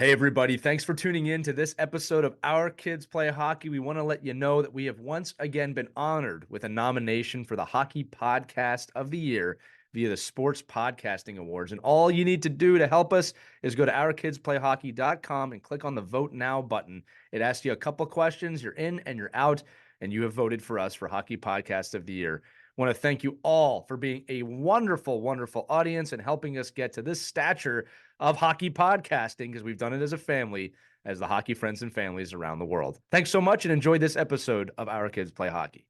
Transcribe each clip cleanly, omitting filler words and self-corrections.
Hey, everybody. Thanks for tuning in to this episode of Our Kids Play Hockey. We want to let you know that we have once again been honored with a nomination for the Hockey Podcast of the Year via the Sports Podcasting Awards. And all you need to do to help us is go to ourkidsplayhockey.com and click on the Vote Now button. It asks you a couple questions. You're in and you're out, and you have voted for us for Hockey Podcast of the Year. I want to thank you all for being a wonderful, wonderful audience and helping us get to this stature of hockey podcasting, because we've done it as a family, as the hockey friends and families around the world. Thanks so much and enjoy this episode of Our Kids Play Hockey.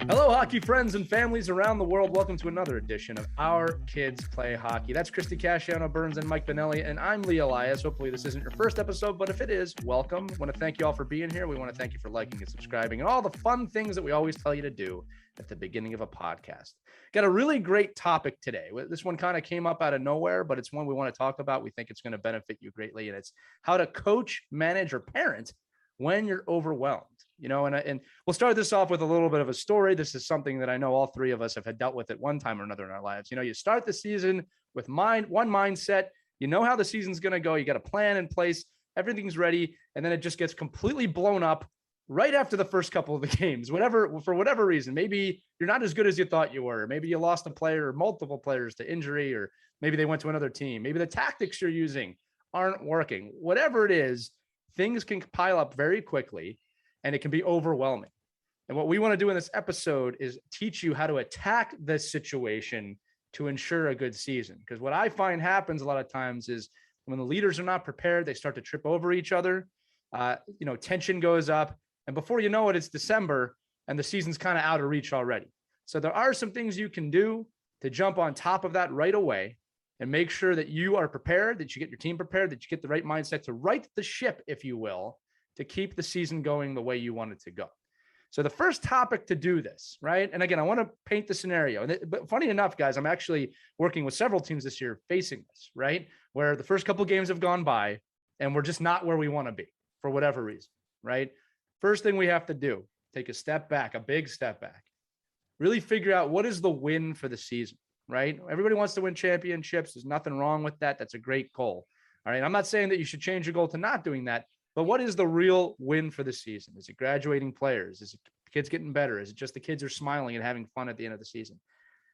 Hello, hockey friends and families around the world. Welcome to another edition of Our Kids Play Hockey. That's Christie, Burns, and Mike Benelli, and I'm Lee Elias. Hopefully this isn't your first episode, but if it is, welcome. I want to thank you all for being here. We want to thank you for liking and subscribing and all the fun things that we always tell you to do at the beginning of a podcast. Got a really great topic today. This one kind of came up out of nowhere, but it's one we want to talk about. We think it's going to benefit you greatly, and it's how to coach, manage, or parent when you're overwhelmed. And we'll start this off with a little bit of a story. This is something that I know all three of us have had dealt with at one time or another in our lives. You start the season with one mindset. You know how the season's going to go. You got a plan in place. Everything's ready. And then it just gets completely blown up right after the first couple of the games, for whatever reason. Maybe you're not as good as you thought you were. Maybe you lost a player or multiple players to injury, or maybe they went to another team. Maybe the tactics you're using aren't working. Whatever it is, things can pile up very quickly, and it can be overwhelming. And what we want to do in this episode is teach you how to attack this situation to ensure a good season. Because what I find happens a lot of times is when the leaders are not prepared, they start to trip over each other. Tension goes up, and before you know it, it's December and the season's kind of out of reach already. So there are some things you can do to jump on top of that right away and make sure that you are prepared, that you get your team prepared, that you get the right mindset to right the ship, if you will, to keep the season going the way you want it to go. So the first topic to do this, right? And again, I want to paint the scenario. But funny enough, guys, I'm actually working with several teams this year facing this, right? Where the first couple of games have gone by and we're just not where we want to be for whatever reason, right? First thing we have to do, take a step back, a big step back, really figure out what is the win for the season, right? Everybody wants to win championships. There's nothing wrong with that. That's a great goal. All right. I'm not saying that you should change your goal to not doing that, but what is the real win for the season? Is it graduating players? Is it kids getting better? Is it just the kids are smiling and having fun at the end of the season?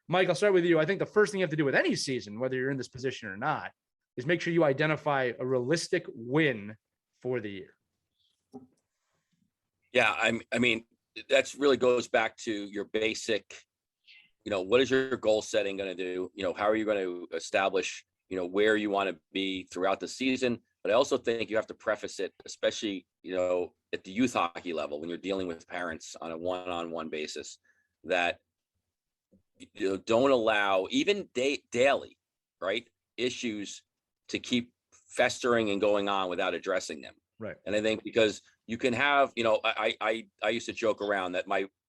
Mike, I'll start with you. I think the first thing you have to do with any season, whether you're in this position or not, is make sure you identify a realistic win for the year. Yeah, I mean, that really goes back to your basic, what is your goal setting going to do? How are you going to establish, where you want to be throughout the season? But I also think you have to preface it, especially, at the youth hockey level, when you're dealing with parents on a one-on-one basis, that don't allow even daily, right, issues to keep festering and going on without addressing them. Right. And I think because you can have, I used to joke around that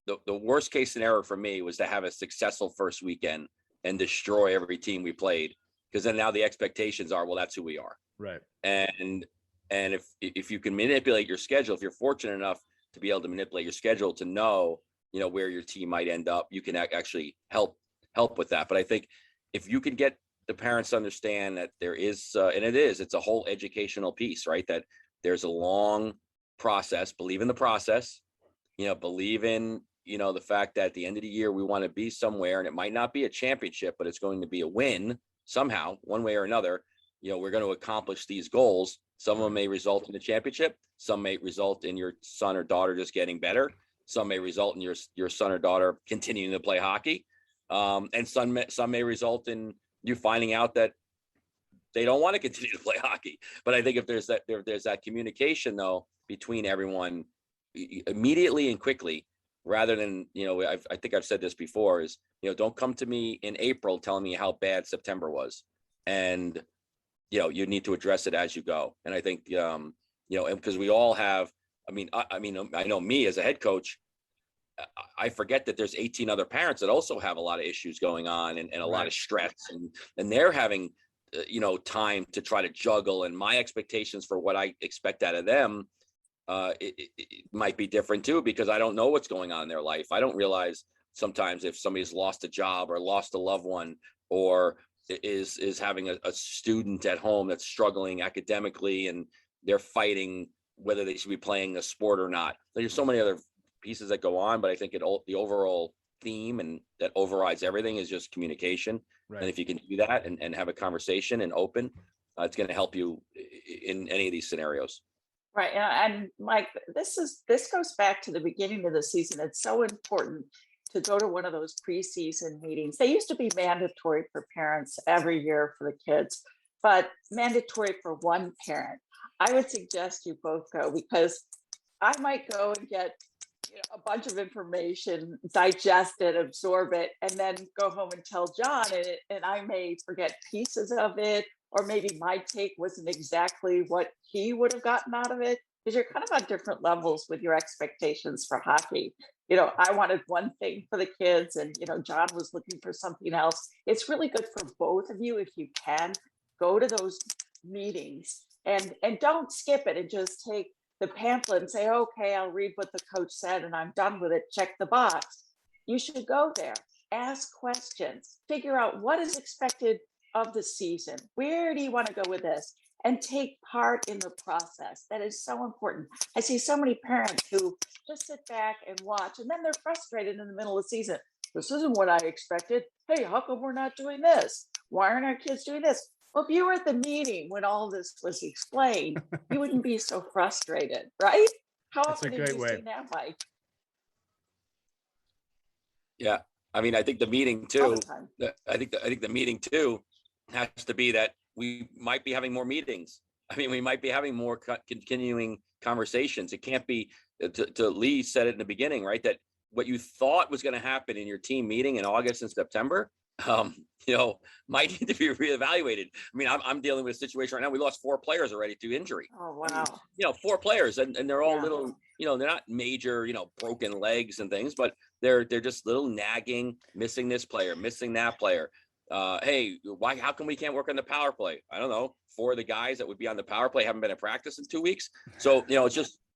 the worst case scenario for me was to have a successful first weekend and destroy every team we played, because then now the expectations are, well, that's who we are. Right. And if you can manipulate your schedule, if you're fortunate enough to be able to manipulate your schedule to know, where your team might end up, you can actually help with that. But I think if you can get the parents to understand that there is, and it's a whole educational piece, right? That there's a long process, believe in the process, believe in, the fact that at the end of the year, we want to be somewhere, and it might not be a championship, but it's going to be a win somehow, one way or another. We're going to accomplish these goals. Some of them may result in the championship. Some may result in your son or daughter just getting better. Some may result in your son or daughter continuing to play hockey. And some may result in you finding out that they don't want to continue to play hockey. But I think if there's that communication, though, between everyone immediately and quickly, rather than, I think I've said this before, is, don't come to me in April telling me how bad September was. And you need to address it as you go. And I think, and because we all have, I know me as a head coach, I forget that there's 18 other parents that also have a lot of issues going on and a lot of stress, and they're having, time to try to juggle. And my expectations for what I expect out of them, it might be different too, because I don't know what's going on in their life. I don't realize sometimes if somebody's lost a job or lost a loved one, or is having a student at home that's struggling academically and they're fighting whether they should be playing a sport or not. There's so many other pieces that go on, but I think the overall theme and that overrides everything is just communication. Right. And if you can do that and have a conversation and open, it's going to help you in any of these scenarios. Right. And Mike, this goes back to the beginning of the season. It's so important to go to one of those preseason meetings. They used to be mandatory for parents every year for the kids, but mandatory for one parent. I would suggest you both go, because I might go and get a bunch of information, digest it, absorb it, and then go home and tell John, and I may forget pieces of it, or maybe my take wasn't exactly what he would have gotten out of it, because you're kind of on different levels with your expectations for hockey. I wanted one thing for the kids, and John was looking for something else. It's really good for both of you if you can go to those meetings and don't skip it and just take the pamphlet and say, okay, I'll read what the coach said and I'm done with it, check the box. You should go there, ask questions, figure out what is expected of the season. Where do you want to go with this? And take part in the process. That is so important. I see so many parents who just sit back and watch, and then they're frustrated in the middle of the season. This isn't what I expected. Hey, how come we're not doing this? Why aren't our kids doing this? Well, if you were at the meeting when all this was explained, you wouldn't be so frustrated, right? How often have you seen that, Mike? Yeah, I mean, I think the meeting too. I think the meeting too has to be that we might be having more meetings. I mean, we might be having more continuing conversations. It can't be. To Lee said it in the beginning, right? That what you thought was going to happen in your team meeting in August and September, might need to be reevaluated. I mean, I'm dealing with a situation right now. We lost 4 players already to injury. Oh, wow. 4 players, and they're all little, they're not major, broken legs and things, but they're just little nagging, missing this player, missing that player. Hey, how come we can't work on the power play? I don't know. 4 of the guys that would be on the power play haven't been at practice in 2 weeks. So,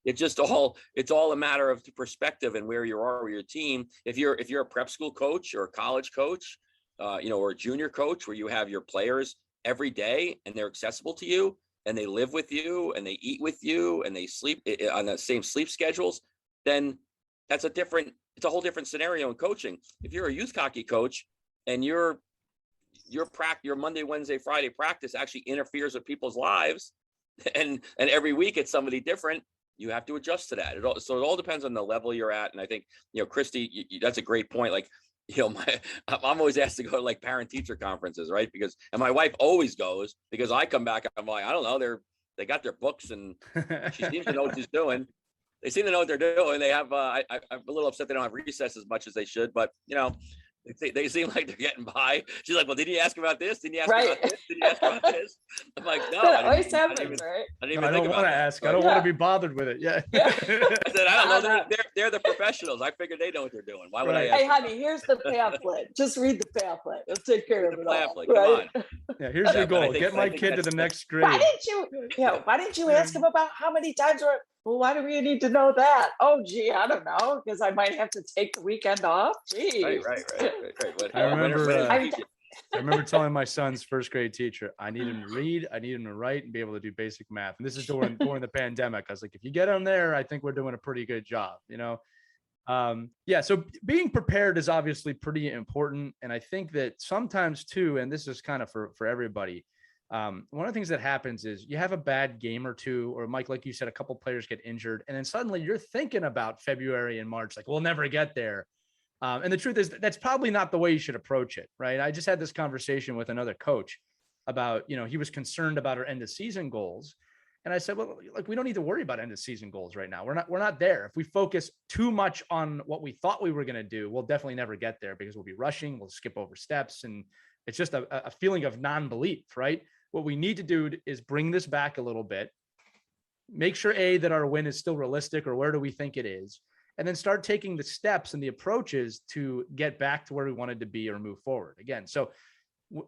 it's all a matter of perspective and where you are with your team. If you're a prep school coach or a college coach, or a junior coach where you have your players every day and they're accessible to you and they live with you and they eat with you and they sleep on the same sleep schedules, then it's a whole different scenario in coaching. If you're a youth hockey coach and your Monday, Wednesday, Friday practice actually interferes with people's lives, and every week it's somebody different, you have to adjust to that. So it all depends on the level you're at. And I think, Christie, that's a great point. Like, I'm always asked to go to like parent teacher conferences, right? And my wife always goes, because I come back, I'm like, I don't know, they got their books and she seems to know what she's doing. They seem to know what they're doing. They have, I'm a little upset they don't have recess as much as they should, but they seem like they're getting by. She's like, well, did you ask about this? Did you ask about this? Did you ask about this? I'm like, no, I didn't even want to ask. I don't want to be bothered with it. Yeah. I said, I don't know. They're the professionals. I figured they know what they're doing. Why would I ask? Hey, honey, here's the pamphlet. Just read the pamphlet. It'll take care of it all. Come on. Yeah, here's your goal. Get my kid to the next grade. Why didn't you ask him about how many times well, why do we need to know that? Oh, gee, I don't know, because I might have to take the weekend off. Gee. Right. I remember telling my son's first grade teacher, I need him to read, I need him to write, and be able to do basic math. And this is during the pandemic. I was like, if you get him there, I think we're doing a pretty good job, So being prepared is obviously pretty important. And I think that sometimes too, and this is kind of for everybody, one of the things that happens is you have a bad game or two, or Mike, like you said, a couple players get injured, and then suddenly you're thinking about February and March, like we'll never get there. And the truth is that's probably not the way you should approach it, right? I just had this conversation with another coach about, he was concerned about our end of season goals. And I said, well, like, we don't need to worry about end of season goals right now. We're not there. If we focus too much on what we thought we were going to do, we'll definitely never get there, because we'll be rushing, we'll skip over steps. And it's just a feeling of non-belief, right? What we need to do is bring this back a little bit, make sure that our win is still realistic, or where do we think it is? And then start taking the steps and the approaches to get back to where we wanted to be or move forward again. So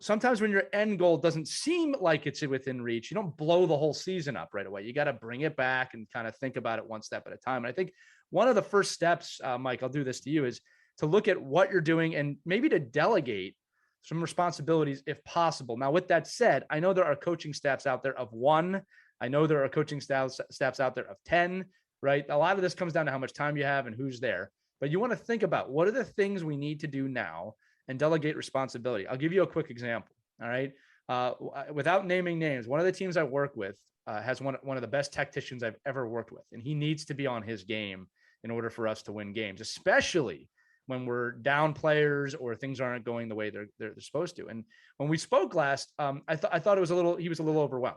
sometimes when your end goal doesn't seem like it's within reach, you don't blow the whole season up right away. You got to bring it back and kind of think about it one step at a time. And I think one of the first steps, Mike, I'll do this to you, is to look at what you're doing and maybe to delegate some responsibilities if possible. Now, with that said, I know there are coaching staffs out there of 1. I know there are coaching staffs out there of 10, right? A lot of this comes down to how much time you have and who's there. But you want to think about what are the things we need to do now and delegate responsibility. I'll give you a quick example. All right. Without naming names, one of the teams I work with has one of the best tacticians I've ever worked with, and he needs to be on his game in order for us to win games, especially when we're down players or things aren't going the way they're supposed to. And when we spoke last, I thought he was a little overwhelmed,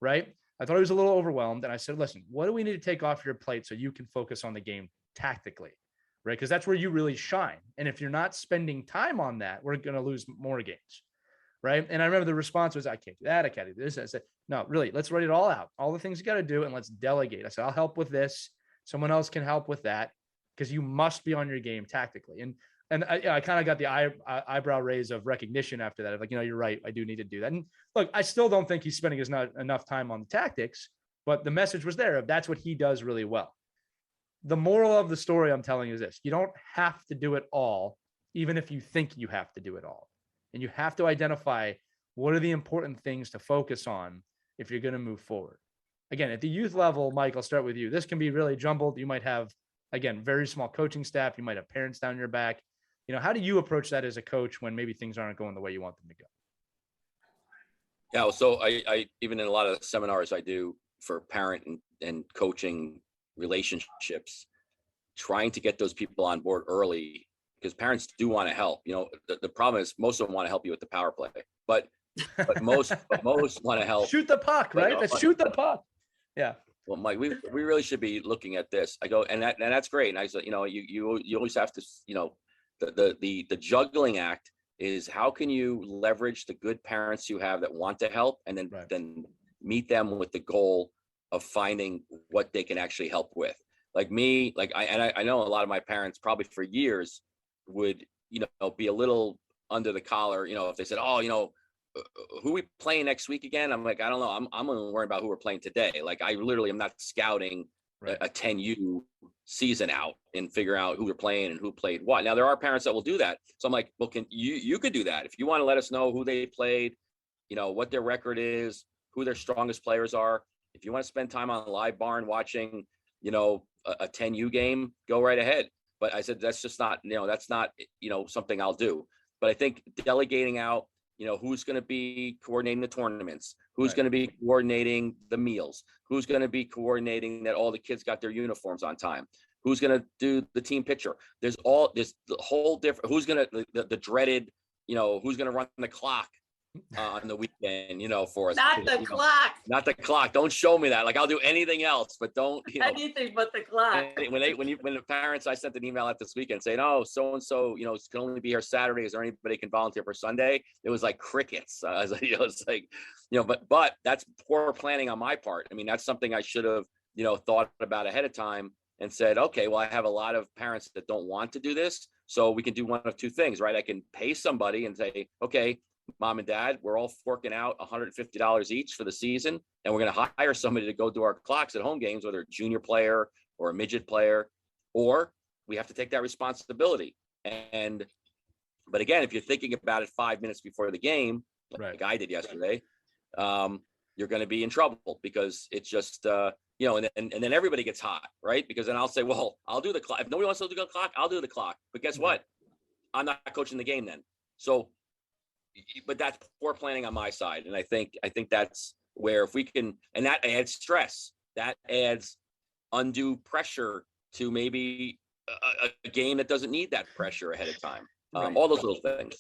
right? I thought he was a little overwhelmed, and I said, listen, what do we need to take off your plate so you can focus on the game tactically, right? Because that's where you really shine. And if you're not spending time on that, we're going to lose more games, right? And I remember the response was, I can't do that. I can't do this. I said, no, really, let's write it all out. All the things you got to do, and let's delegate. I said, I'll help with this. Someone else can help with that, because you must be on your game tactically. And I kind of got the eyebrow raise of recognition after that. Of like, you're right. I do need to do that. And look, I still don't think he's spending enough time on the tactics, but the message was there of that's what he does really well. The moral of the story I'm telling you is this: you don't have to do it all, even if you think you have to do it all. And you have to identify what are the important things to focus on if you're going to move forward. Again, at the youth level, Mike, I'll start with you. This can be really jumbled. You might have, again, very small coaching staff. You might have parents down your back. How do you approach that as a coach when maybe things aren't going the way you want them to go? Yeah, so I even in a lot of seminars I do for parent and coaching relationships, trying to get those people on board early, because parents do want to help. The problem is most of them want to help you with the power play, but most want to help shoot the puck, right? Let's shoot the puck. Yeah. Well, Mike, we really should be looking at this. I go, and that's great. And I said, you always have to, the juggling act is how can you leverage the good parents you have that want to help, and then meet them with the goal of finding what they can actually help with. Like me, I know a lot of my parents probably for years would, be a little under the collar, if they said, oh, who we playing next week again? I'm like, I don't know. I'm only worried about who we're playing today. Like I literally am not scouting a 10U season out and figure out who we're playing and who played what. Now there are parents that will do that. So I'm like, well, you could do that. If you want to let us know who they played, what their record is, who their strongest players are. If you want to spend time on Live Barn watching, a 10U game, go right ahead. But I said, that's just not, that's not, something I'll do. But I think delegating out, who's going to be coordinating the tournaments, who's going to be coordinating the meals, who's going to be coordinating that all the kids got their uniforms on time, who's going to do the team picture. There's the whole different, who's going to, the dreaded, who's going to run the clock on the weekend, for us. Not the clock. Not the clock. Don't show me that. Like I'll do anything else, but don't, anything but the clock. When the parents, I sent an email out this weekend saying, oh, so-and-so, can only be here Saturday. Is there anybody can volunteer for Sunday? It was like crickets. I was like, it's like, but that's poor planning on my part. I mean, that's something I should have, thought about ahead of time and said, okay, well, I have a lot of parents that don't want to do this. So we can do one of two things, right? I can pay somebody and say, okay, Mom and Dad, we're all forking out $150 each for the season, and we're going to hire somebody to go do our clocks at home games, whether a junior player or a midget player, or we have to take that responsibility. But again, if you're thinking about it 5 minutes before the game, like I did yesterday, you're going to be in trouble because it's just, and then everybody gets hot, right? Because then I'll say, well, I'll do the clock. If nobody wants to do the clock, I'll do the clock. But guess what? I'm not coaching the game then. So, but that's poor planning on my side. And I think that's where if we can, and that adds stress, that adds undue pressure to maybe a game that doesn't need that pressure ahead of time. All those little things.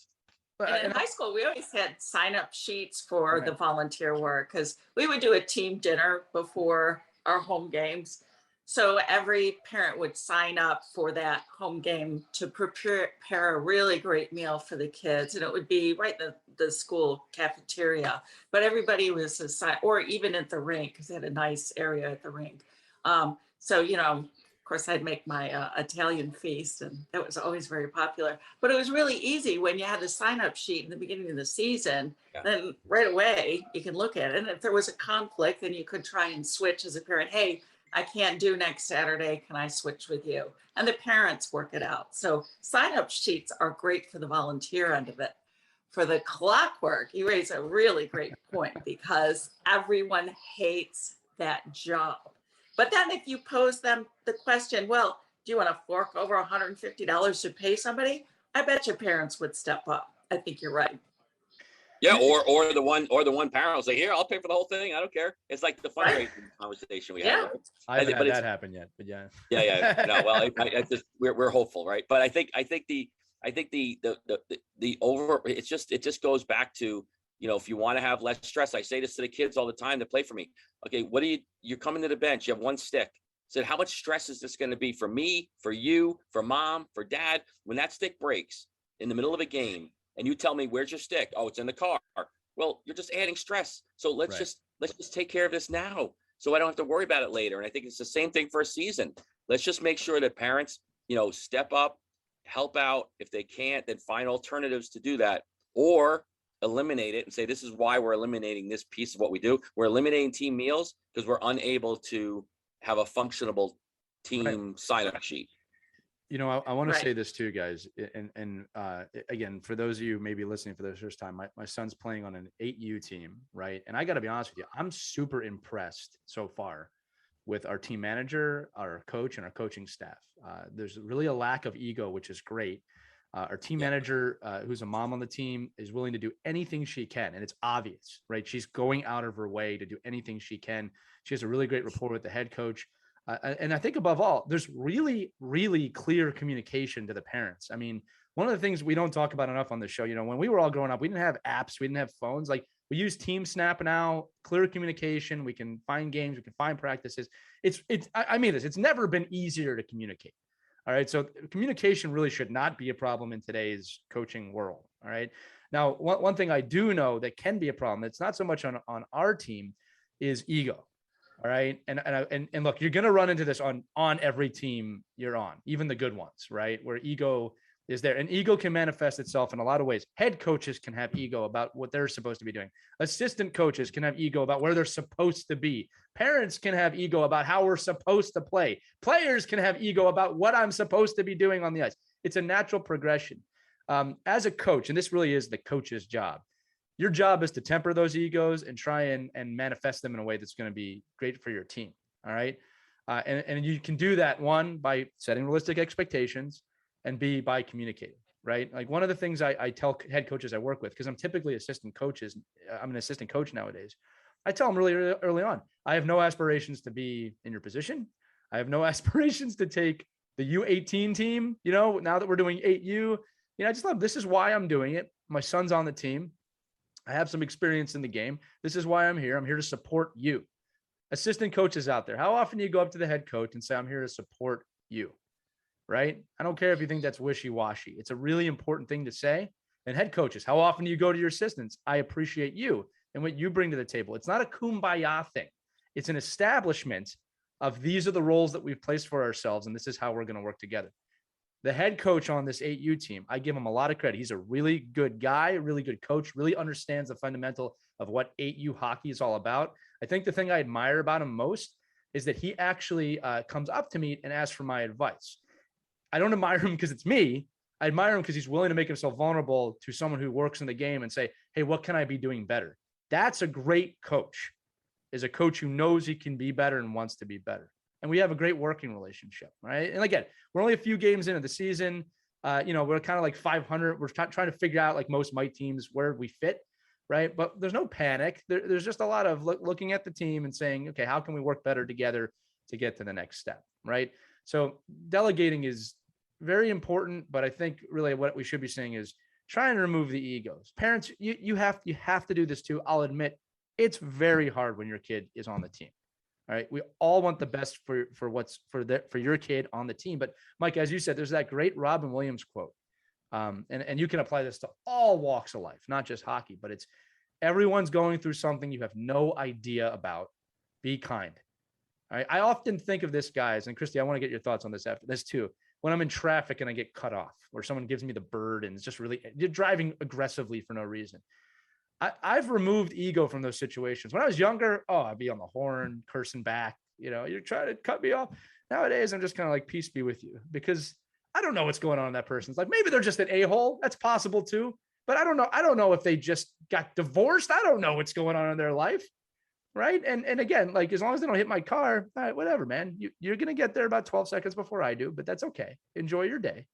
And in high school, we always had sign-up sheets for the volunteer work because we would do a team dinner before our home games. So every parent would sign up for that home game to prepare a really great meal for the kids. And it would be right in the school cafeteria. But everybody was assigned, or even at the rink, because they had a nice area at the rink. So, of course, I'd make my Italian feast, and that was always very popular. But it was really easy when you had a sign-up sheet in the beginning of the season. Then right away, you can look at it. And if there was a conflict, then you could try and switch as a parent. Hey, I can't do next Saturday. Can I switch with you? And the parents work it out. So sign-up sheets are great for the volunteer end of it. For the clockwork, you raise a really great point because everyone hates that job. But then if you pose them the question, well, do you want to fork over $150 to pay somebody? I bet your parents would step up. I think you're right. Yeah, or the one parent will say, "Here, I'll pay for the whole thing. I don't care." It's like the fundraising conversation we had. Yeah. Right? I haven't but had that happen yet, but yeah. Yeah. No, well, I just we're hopeful, right? But I think the over it just goes back to, if you want to have less stress. I say this to the kids all the time that play for me. Okay, what do you're coming to the bench? You have one stick. I said, how much stress is this going to be for me, for you, for mom, for dad? When that stick breaks in the middle of a game, and you tell me, where's your stick? Oh, it's in the car. Well, you're just adding stress. So let's just take care of this now, so I don't have to worry about it later. And I think it's the same thing for a season. Let's just make sure that parents, step up, help out. If they can't, then find alternatives to do that, or eliminate it and say, this is why we're eliminating this piece of what we do. We're eliminating team meals because we're unable to have a functionable team sign-up sheet. I want to say this too, guys. And again, for those of you maybe listening for the first time, my son's playing on an 8U team, right? And I got to be honest with you, I'm super impressed so far with our team manager, our coach, and our coaching staff. There's really a lack of ego, which is great. Our team manager, who's a mom on the team, is willing to do anything she can. And it's obvious, right? She's going out of her way to do anything she can. She has a really great rapport with the head coach. And I think above all, there's really, really clear communication to the parents. I mean, one of the things we don't talk about enough on the show, when we were all growing up, we didn't have apps, we didn't have phones. Like, we use Team Snap now, clear communication. We can find games, we can find practices. I mean this, it's never been easier to communicate. All right. So communication really should not be a problem in today's coaching world. All right. Now, one thing I do know that can be a problem, it's not so much on our team, is ego. All right. And look, you're going to run into this on every team you're on, even the good ones, right? Where ego is there, and ego can manifest itself in a lot of ways. Head coaches can have ego about what they're supposed to be doing. Assistant coaches can have ego about where they're supposed to be. Parents can have ego about how we're supposed to play. Players can have ego about what I'm supposed to be doing on the ice. It's a natural progression. As a coach, and this really is the coach's job, your job is to temper those egos and try and manifest them in a way that's going to be great for your team. All right. And you can do that, one, by setting realistic expectations, and B, by communicating, right? Like, one of the things I tell head coaches I work with, because I'm typically assistant coaches, I'm an assistant coach nowadays. I tell them really early on, I have no aspirations to be in your position. I have no aspirations to take the U18 team, now that we're doing 8U, I just love, this is why I'm doing it. My son's on the team. I have some experience in the game. This is why I'm here. I'm here to support you. Assistant coaches out there, how often do you go up to the head coach and say, I'm here to support you, right? I don't care if you think that's wishy-washy. It's a really important thing to say. And head coaches, how often do you go to your assistants? I appreciate you and what you bring to the table. It's not a kumbaya thing. It's an establishment of, these are the roles that we've placed for ourselves, and this is how we're going to work together. The head coach on this 8U team, I give him a lot of credit. He's a really good guy, a really good coach, really understands the fundamental of what 8U hockey is all about. I think the thing I admire about him most is that he actually comes up to me and asks for my advice. I don't admire him because it's me. I admire him because he's willing to make himself vulnerable to someone who works in the game and say, hey, what can I be doing better? That's a great coach, is a coach who knows he can be better and wants to be better. And we have a great working relationship, right? And again, we're only a few games into the season. We're kind of like 500. We're trying to figure out, like most Mike teams, where we fit, right? But there's no panic. There's just a lot of looking at the team and saying, okay, how can we work better together to get to the next step, right? So delegating is very important, but I think really what we should be saying is trying to remove the egos. Parents, you have to do this too. I'll admit, it's very hard when your kid is on the team. All right. We all want the best for your kid on the team. But Mike, as you said, there's that great Robin Williams quote. And you can apply this to all walks of life, not just hockey, but it's, everyone's going through something you have no idea about. Be kind. All right. I often think of this, guys, and Christie, I want to get your thoughts on this after this too. When I'm in traffic and I get cut off, or someone gives me the bird and it's just really, you're driving aggressively for no reason. I've removed ego from those situations. When I was younger, I'd be on the horn, cursing back, You're trying to cut me off. Nowadays, I'm just kind of like, peace be with you, because I don't know what's going on in that person's life. Maybe they're just an a-hole. That's possible too. But I don't know. I don't know if they just got divorced. I don't know what's going on in their life. Right. And again, like, as long as they don't hit my car, all right, whatever, man. You're going to get there about 12 seconds before I do, but that's okay. Enjoy your day.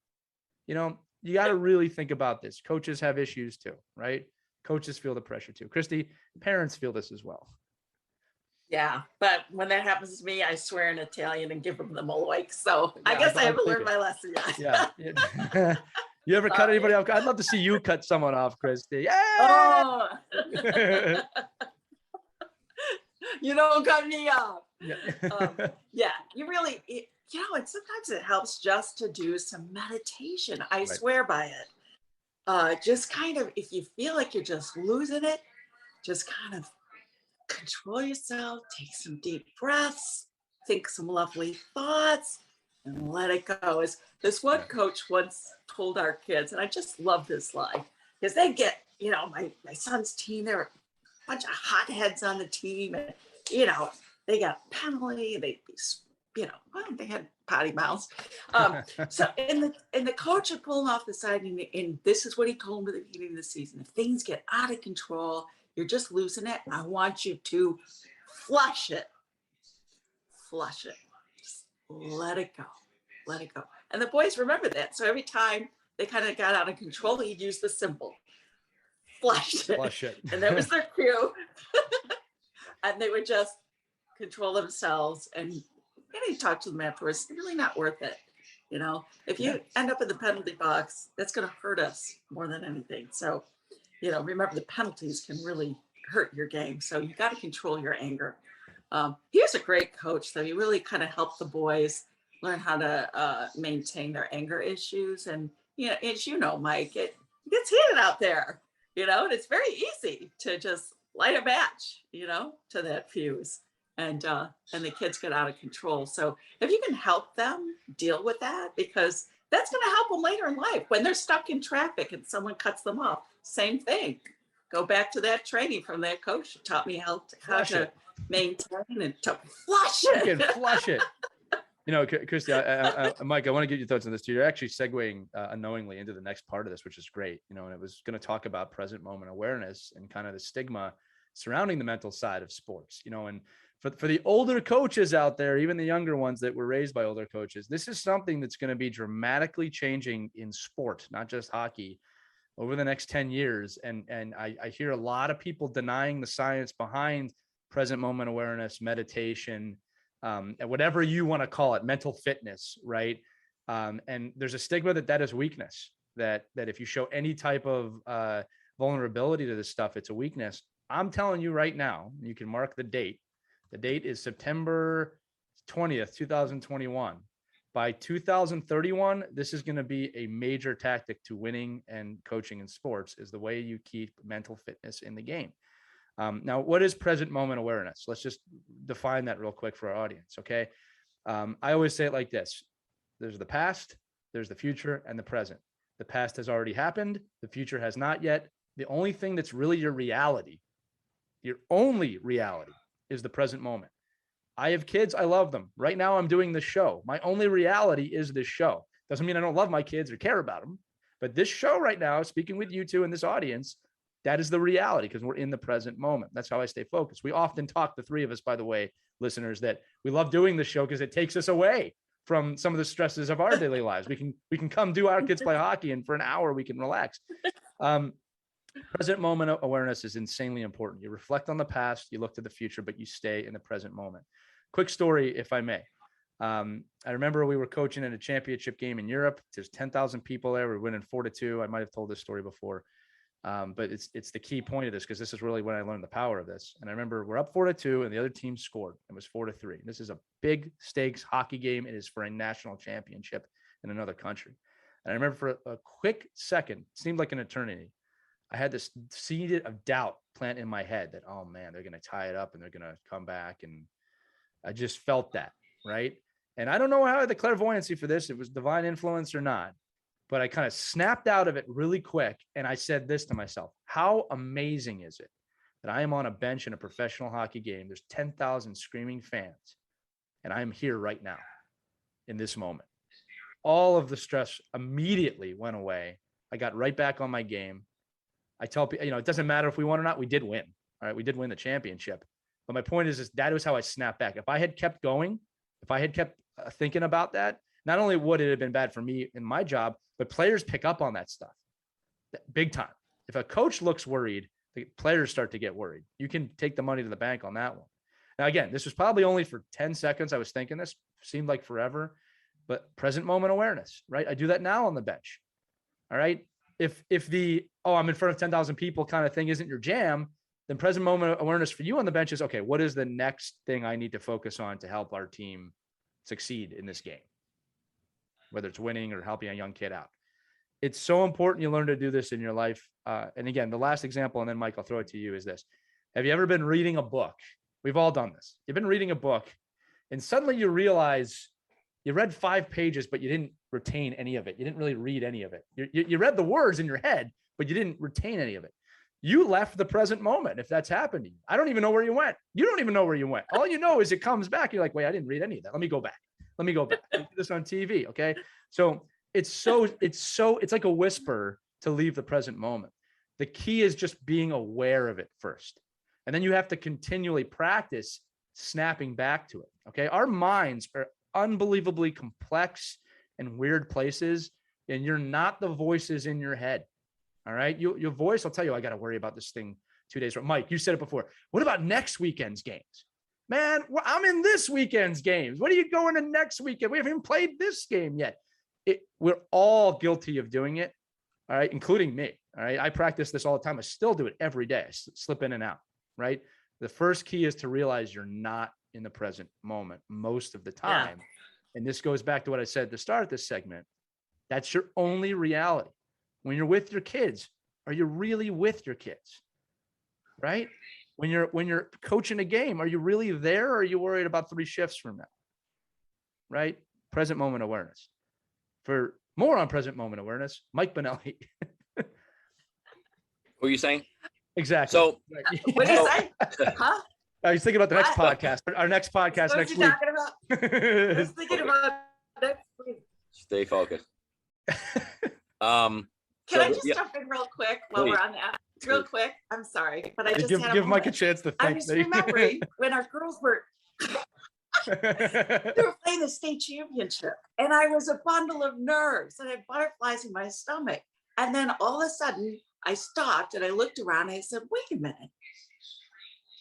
You got to really think about this. Coaches have issues too, right? Coaches feel the pressure too. Christy, parents feel this as well. Yeah, but when that happens to me, I swear in Italian and give them the Moloik. So Yeah, I guess I haven't figured. learned my lesson yet. Yeah. You ever cut anybody off? I'd love to see you cut someone off, Christy. Yeah. Oh, you don't cut me off. Yeah. You really, and sometimes it helps just to do some meditation. I swear by it. Just kind of, if you feel like you're just losing it, just kind of control yourself, take some deep breaths, think some lovely thoughts, and let it go. As this one coach once told our kids, and I just love this line, because they get, my son's team, there were a bunch of hotheads on the team, and, they got penalty, they had potty mouths. So, and the coach had pulled off the side, and this is what he told them at the beginning of the season: if things get out of control, you're just losing it, I want you to flush it. Just let it go. And the boys remember that. So every time they kind of got out of control, he'd use the symbol, flush it. And that was their cue. And they would just control themselves. And he talked to them afterwards. It's really not worth it. If you end up in the penalty box, that's going to hurt us more than anything. So, remember, the penalties can really hurt your game. So you got to control your anger. He was a great coach, though. He really kind of helped the boys learn how to maintain their anger issues. And, as you know, Mike, it gets heated out there, and it's very easy to just light a match, to that fuse. And the kids get out of control. So if you can help them deal with that, because that's going to help them later in life when they're stuck in traffic and someone cuts them off. Same thing. Go back to that training from that coach who taught me how to maintain and to flush it. You can flush it. Christy, Mike, I want to get your thoughts on this too. You're actually segueing unknowingly into the next part of this, which is great. And it was going to talk about present moment awareness and kind of the stigma surrounding the mental side of sports. And for the older coaches out there, even the younger ones that were raised by older coaches, this is something that's going to be dramatically changing in sport, not just hockey, over the next 10 years. And I hear a lot of people denying the science behind present moment awareness, meditation, and whatever you want to call it, mental fitness, right? And there's a stigma that is weakness, that if you show any type of vulnerability to this stuff, it's a weakness. I'm telling you right now, you can mark the date. The date is September 20th, 2021. By 2031, this is going to be a major tactic to winning and coaching in sports, is the way you keep mental fitness in the game. Now, what is present moment awareness? Let's just define that real quick for our audience, okay? I always say it like this. There's the past, there's the future, and the present. The past has already happened. The future has not yet. The only thing that's really your reality, your only reality, is the present moment. I have kids. I love them. Right now, I'm doing this show. My only reality is this show. Doesn't mean I don't love my kids or care about them. But this show right now, speaking with you two in this audience, that is the reality, because we're in the present moment. That's how I stay focused. We often talk, the three of us, by the way, listeners, that we love doing this show because it takes us away from some of the stresses of our daily lives. We can come do Our Kids Play Hockey, and for an hour we can relax. Present moment awareness is insanely important. You reflect on the past, you look to the future, but you stay in the present moment. Quick story, if I may. I remember we were coaching in a championship game in Europe. There's 10,000 people there. We're winning 4-2. I might have told this story before, but it's the key point of this, because this is really when I learned the power of this. And I remember we're up 4-2, and the other team scored. It was 4-3. This is a big stakes hockey game. It is for a national championship in another country. And I remember for a quick second, seemed like an eternity, I had this seed of doubt plant in my head that, oh man, they're going to tie it up and they're going to come back. And I just felt that, right? And I don't know how I had the clairvoyancy for this. It was divine influence or not, but I kind of snapped out of it really quick. And I said this to myself: how amazing is it that I am on a bench in a professional hockey game? There's 10,000 screaming fans. And I'm here right now in this moment. All of the stress immediately went away. I got right back on my game. I tell people, it doesn't matter if we won or not. We did win. All right. We did win the championship. But my point is that was how I snapped back. If I had kept going, if I had kept thinking about that, not only would it have been bad for me in my job, but players pick up on that stuff big time. If a coach looks worried, the players start to get worried. You can take the money to the bank on that one. Now, again, this was probably only for 10 seconds. I was thinking this seemed like forever, but present moment awareness, right? I do that now on the bench. All right. If the, I'm in front of 10,000 people kind of thing isn't your jam, then present moment awareness for you on the bench is, okay, what is the next thing I need to focus on to help our team succeed in this game? Whether it's winning or helping a young kid out. It's so important you learn to do this in your life. And again, the last example, and then Mike, I'll throw it to you, is this. Have you ever been reading a book? We've all done this. You've been reading a book and suddenly you realize you read 5 pages, but you didn't retain any of it. You didn't really read any of it. You read the words in your head, but you didn't retain any of it. You left the present moment if that's happened to you. I don't even know where you went. You don't even know where you went. All you know is it comes back. You're like, wait, I didn't read any of that. Let me go back. I do this on TV. Okay. So it's like a whisper to leave the present moment. The key is just being aware of it first. And then you have to continually practice snapping back to it. Okay. Our minds are unbelievably complex and weird places, and you're not the voices in your head. All right. Your voice will tell you, I got to worry about this thing 2 days. Mike, you said it before. What about next weekend's games? Man, I'm in this weekend's games. What are you going to next weekend? We haven't even played this game yet. We're all guilty of doing it. All right. Including me. All right. I practice this all the time. I still do it every day. I slip in and out. Right. The first key is to realize you're not in the present moment most of the time. Yeah. And this goes back to what I said at the start of this segment. That's your only reality. When you're with your kids, are you really with your kids? Right? When you're coaching a game, are you really there, or are you worried about 3 shifts from now? Right? Present moment awareness. For more on present moment awareness, Mike Benelli. What are you saying? Exactly. So what do you say? Huh? I was thinking about the next podcast. Our next podcast next week. I was thinking about next week. Stay focused. Can I just jump in real quick while we're on that? Real quick. I'm sorry, but I just give Mike a chance to think. I'm just remembering when our girls were they were playing the state championship, and I was a bundle of nerves and I had butterflies in my stomach. And then all of a sudden I stopped and I looked around and I said, wait a minute.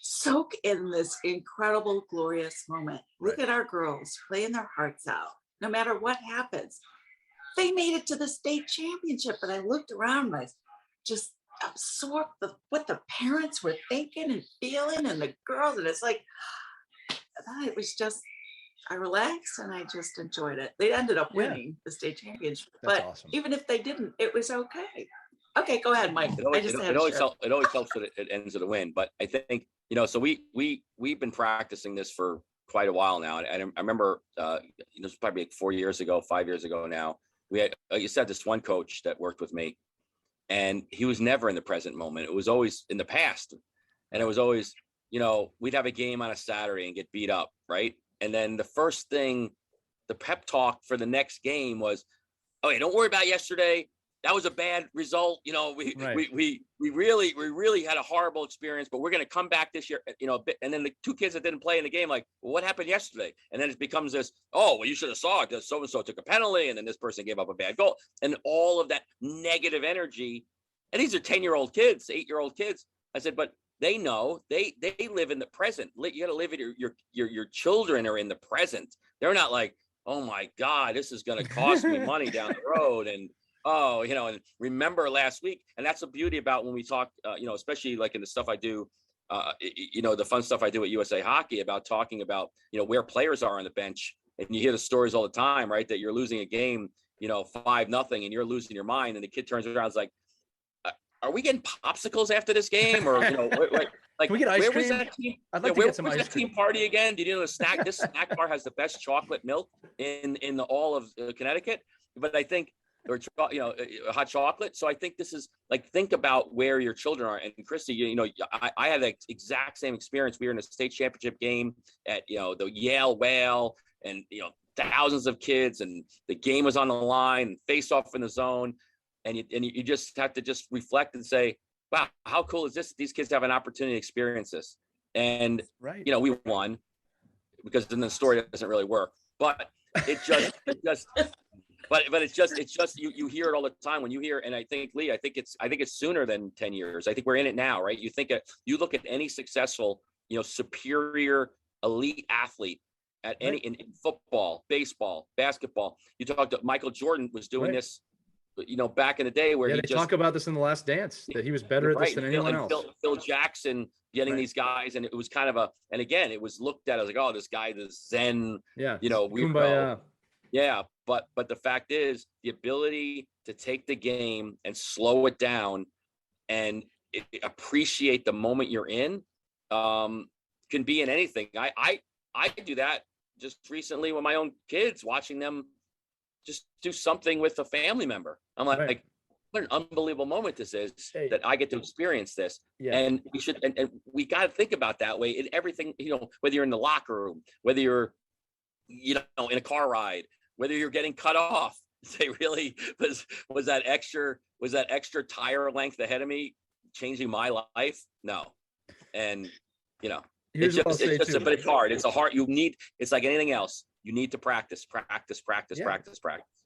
Soak in this incredible, glorious moment. Look at our girls playing their hearts out. No matter what happens, they made it to the state championship. And I looked around and I just absorbed what the parents were thinking and feeling, and the girls. And it's like, it was just, I relaxed and I just enjoyed it. They ended up winning the state championship. That's but awesome. Even if they didn't, it was okay. Okay, go ahead, Mike. It always helps that it ends with a win. But I think, so we've been practicing this for quite a while now. And I remember, it was probably like 4 years ago, 5 years ago now. We had, like you said, this one coach that worked with me, and he was never in the present moment. It was always in the past. And it was always, we'd have a game on a Saturday and get beat up, right? And then the first thing, the pep talk for the next game was, okay, don't worry about yesterday. That was a bad result. We really had a horrible experience, but we're going to come back this year, and then the 2 kids that didn't play in the game, like, well, what happened yesterday? And then it becomes this, you should have saw it because so-and-so took a penalty, and then this person gave up a bad goal, and all of that negative energy. And these are 10-year-old kids, 8-year-old kids. I said, but they know they live in the present. You got to live in your children are in the present. They're not like, oh my God, this is going to cost me money down the road. And and remember last week. And that's the beauty about when we talk, especially like in the stuff I do, the fun stuff I do at USA Hockey about talking about, where players are on the bench. And you hear the stories all the time, right? That you're losing a game, 5-0, and you're losing your mind. And the kid turns around and is like, are we getting popsicles after this game? Or, like, can we get ice cream? Was that team? I'd like to get some ice cream. Team party again? Did you know this snack bar has the best chocolate milk in all of Connecticut? But I think or hot chocolate. So I think this is like, think about where your children are. And Christy, I had the exact same experience. We were in a state championship game at the Yale Whale, and thousands of kids, and the game was on the line, and face off in the zone, and you just have to just reflect and say, wow, how cool is this? These kids have an opportunity to experience this. And right, we won, because then the story doesn't really work. But it's just you hear it all the time when you hear. And I think, Lee, I think it's sooner than 10 years. I think we're in it now, right? You look at any successful, superior elite athlete at any in football, baseball, basketball. You talked to Michael Jordan was doing this, back in the day, where they talk about this in The Last Dance, that he was better at this than anyone else. Phil Jackson getting these guys, and it was kind of and again, it was looked at as like, oh, this guy, this Zen, Kumbaya. Yeah, but the fact is, the ability to take the game and slow it down and appreciate the moment you're in, can be in anything. I do that just recently with my own kids, watching them just do something with a family member. I'm like, what an unbelievable moment this is, that I get to experience this. Yeah. And we should, and we got to think about that way in everything, whether you're in the locker room, whether you're, in a car ride, whether you're getting cut off. Say, really, was that extra tire length ahead of me changing my life? No. And, but it's hard. It's it's like anything else. You need to practice.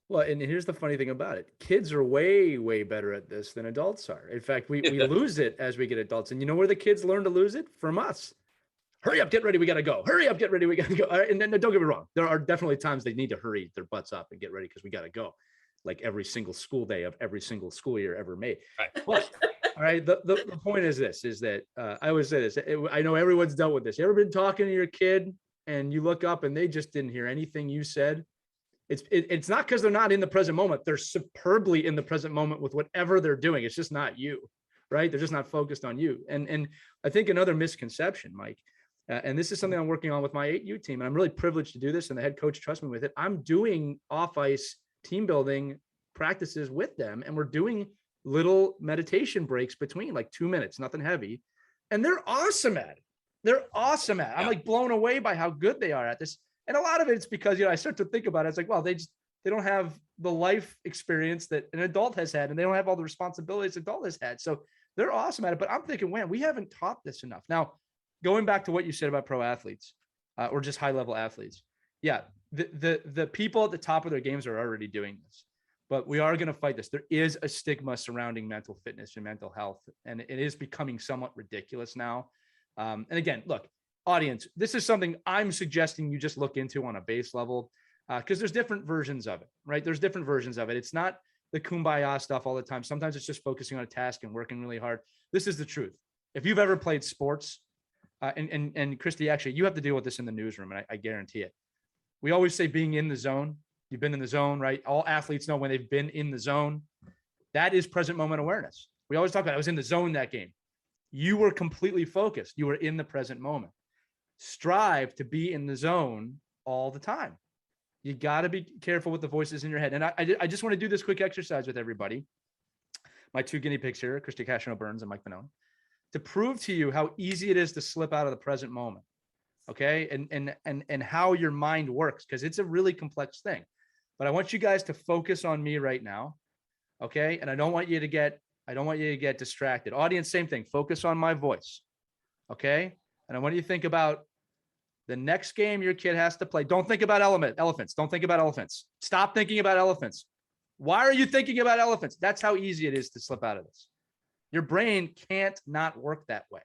Well, and here's the funny thing about it. Kids are way, way better at this than adults are. In fact, we lose it as we get adults. And you know where the kids learn to lose it? From us. Hurry up, get ready, we got to go. Hurry up, get ready, we got to go. All right, and then don't get me wrong. There are definitely times they need to hurry their butts up and get ready because we got to go. Like every single school day of every single school year ever made. Right. But, all right, the point is this, is that I always say this. I know everyone's dealt with this. You ever been talking to your kid and you look up and they just didn't hear anything you said? It's not because they're not in the present moment. They're superbly in the present moment with whatever they're doing. It's just not you, right? They're just not focused on you. And I think another misconception, Mike, and this is something I'm working on with my 8U team, and I'm really privileged to do this, and the head coach trusts me with it. I'm doing off-ice team building practices with them, and we're doing little meditation breaks between, like 2 minutes, nothing heavy, and they're awesome at it. I'm like blown away by how good they are at this. And a lot of it's because, I start to think about it. It's like, well, they don't have the life experience that an adult has had, and they don't have all the responsibilities an adult has had. So they're awesome at it. But I'm thinking, man, we haven't taught this enough. Now, going back to what you said about pro athletes, or just high level athletes. Yeah. The people at the top of their games are already doing this, but we are going to fight this. There is a stigma surrounding mental fitness and mental health, and it is becoming somewhat ridiculous now. And again, look, audience, this is something I'm suggesting you just look into on a base level, because there's different versions of it, right? There's different versions of it. It's not the kumbaya stuff all the time. Sometimes it's just focusing on a task and working really hard. This is the truth. If you've ever played sports, and Christy, actually, you have to deal with this in the newsroom, and I guarantee it. We always say being in the zone. You've been in the zone, right? All athletes know when they've been in the zone. That is present moment awareness. We always talk about, I was in the zone that game. You were completely focused. You were in the present moment. Strive to be in the zone all the time. You got to be careful with the voices in your head. And I just want to do this quick exercise with everybody. My two guinea pigs here, Christie Burns and Mike Benelli, to prove to you how easy it is to slip out of the present moment. Okay. And how your mind works, because it's a really complex thing. But I want you guys to focus on me right now. Okay. And I don't want you to get distracted. Audience, same thing. Focus on my voice. Okay. And I want you to think about the next game your kid has to play. Don't think about elephants. Don't think about elephants. Stop thinking about elephants. Why are you thinking about elephants? That's how easy it is to slip out of this. Your brain can't not work that way.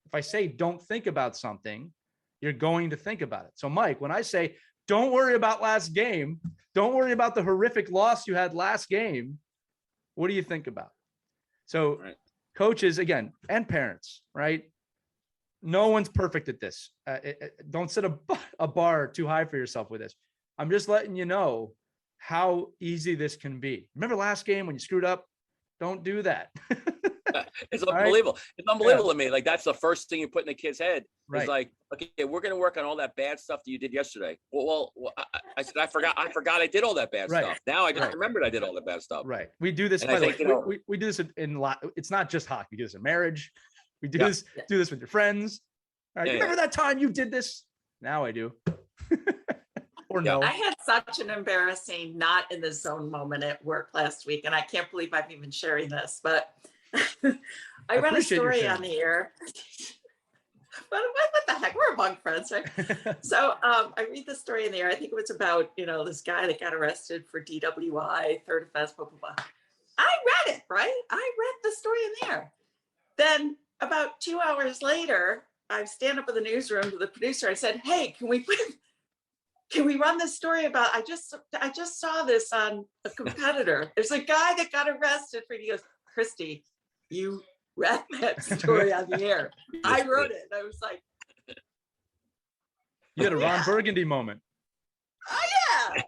If I say, don't think about something, you're going to think about it. So Mike, when I say, don't worry about last game, don't worry about the horrific loss you had last game, what do you think about? So coaches, again, and parents, right? No one's perfect at this. Don't set a bar too high for yourself with this. I'm just letting you know how easy this can be. Remember last game when you screwed up? Don't do that. It's All right. unbelievable. It's unbelievable to me. Like that's the first thing you put in the kid's head. Right. Is like, okay, we're going to work on all that bad stuff that you did yesterday. I said, I forgot I did all that bad Right. stuff. Now I just Right. remembered I did all the bad stuff. Right. We do this, And by I the think, way, you know, we do this in it's not just hockey. We do this in marriage. We do Yeah. this with your friends. All right. Yeah, Remember that time you did this? Now I do. Or Yeah. no. I had such an embarrassing not in the zone moment at work last week, and I can't believe I'm even sharing this, but I read a appreciate you story sharing on the air. What the heck? We're among friends, right? So I read the story in the air. I think it was about, this guy that got arrested for DWI, third offense, blah, blah, blah. I read it, right? I read the story in there. Then about 2 hours later, I stand up in the newsroom to the producer. I said, hey, can we run this story about, I just saw this on a competitor. There's a guy that got arrested for, he goes, Christie, you read that story on the air. I wrote it. I was like, You had a Ron Burgundy moment. oh yeah.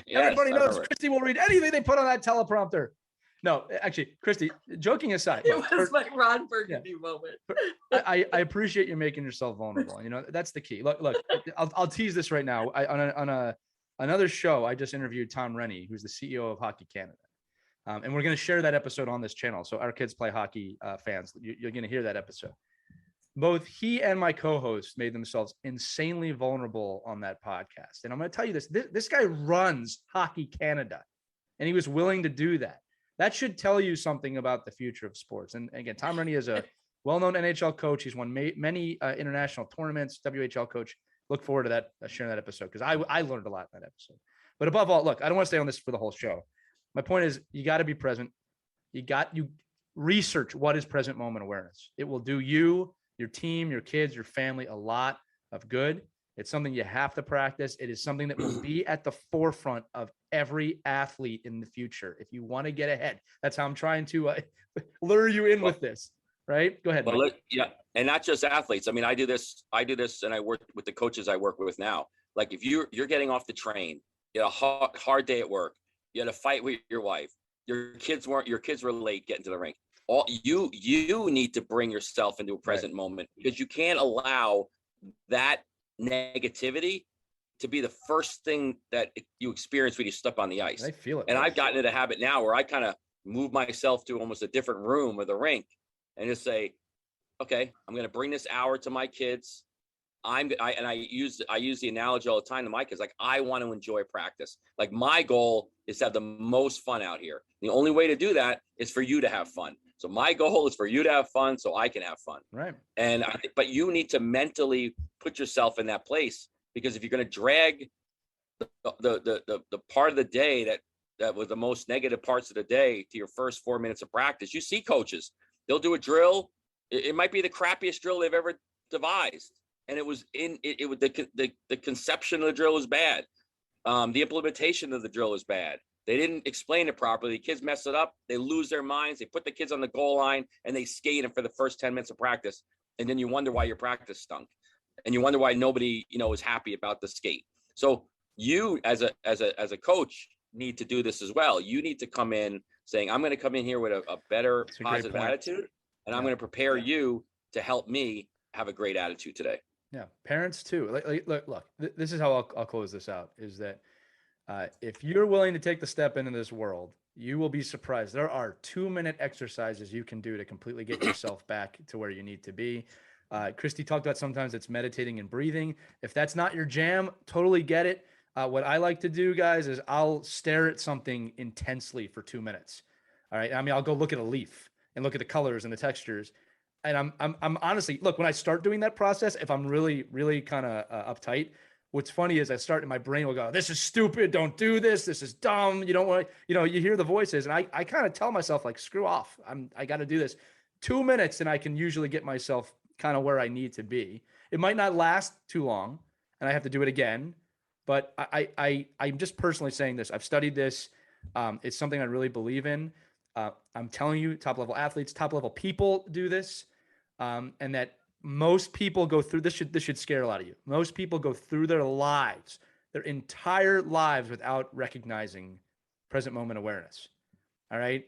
Yes, Everybody I knows remember. Christy will read anything they put on that teleprompter. No, actually, Christy, joking aside, It look, was my Ron Burgundy moment. I appreciate you making yourself vulnerable. That's the key. Look, I'll tease this right now. On another show, I just interviewed Tom Rennie, who's the CEO of Hockey Canada. And we're going to share that episode on this channel. So our kids play hockey fans, you're going to hear that episode. Both he and my co-host made themselves insanely vulnerable on that podcast. And I'm going to tell you this guy runs Hockey Canada, and he was willing to do that. That should tell you something about the future of sports. And again, Tom Rennie is a well-known NHL coach. He's won many international tournaments, WHL coach. Look forward to that, sharing that episode, because I learned a lot in that episode. But above all, look, I don't want to stay on this for the whole show. My point is, you got to be present. You research what is present moment awareness. It will do you, your team, your kids, your family a lot of good. It's something you have to practice. It is something that will be at the forefront of every athlete in the future. If you want to get ahead, that's how I'm trying to lure you in with this. Right? Go ahead. Well, yeah, and not just athletes. I mean, I do this, and I work with the coaches I work with now. Like if you're getting off the train, you had a hard day at work, you had a fight with your wife, your kids were late getting to the rink. All you need to bring yourself into a present moment, because you can't allow that negativity to be the first thing that you experience when you step on the ice. I feel it. And I've gotten into the habit now where I kind of move myself to almost a different room of the rink and just say, okay, I'm going to bring this hour to my kids. I use the analogy all the time to my kids. Like, I want to enjoy practice. Like, my goal is to have the most fun out here. The only way to do that is for you to have fun. So my goal is for you to have fun so I can have fun. Right. But you need to mentally put yourself in that place, because if you're going to drag the part of the day that was the most negative parts of the day to your first 4 minutes of practice, you see coaches, they'll do a drill. It might be the crappiest drill they've ever devised. And the conception of the drill is bad. The implementation of the drill is bad. They didn't explain it properly. The kids mess it up. They lose their minds. They put the kids on the goal line and they skate them for the first 10 minutes of practice. And then you wonder why your practice stunk. And you wonder why nobody, is happy about the skate. So you as a coach need to do this as well. You need to come in saying, I'm going to come in here with a better positive attitude. And I'm going to prepare you to help me have a great attitude today. Yeah. Parents too. Look, this is how I'll close this out, is that if you're willing to take the step into this world, you will be surprised. There are 2-minute exercises you can do to completely get yourself back to where you need to be. Christy talked about sometimes it's meditating and breathing. If that's not your jam, totally get it. What I like to do, guys, is I'll stare at something intensely for 2 minutes. All right. I mean, I'll go look at a leaf and look at the colors and the textures. And I'm honestly, look, when I start doing that process, if I'm really, really kind of uptight, what's funny is I start, and my brain will go, this is stupid. Don't do this. This is dumb. You don't want to, you hear the voices. And I kind of tell myself, like, screw off. I got to do this. 2 minutes, and I can usually get myself kind of where I need to be. It might not last too long, and I have to do it again. But I'm just personally saying this. I've studied this. It's something I really believe in. I'm telling you, top level athletes, top level people do this. And that most people go through this should scare a lot of you. Most people go through their entire lives without recognizing present moment awareness. All right.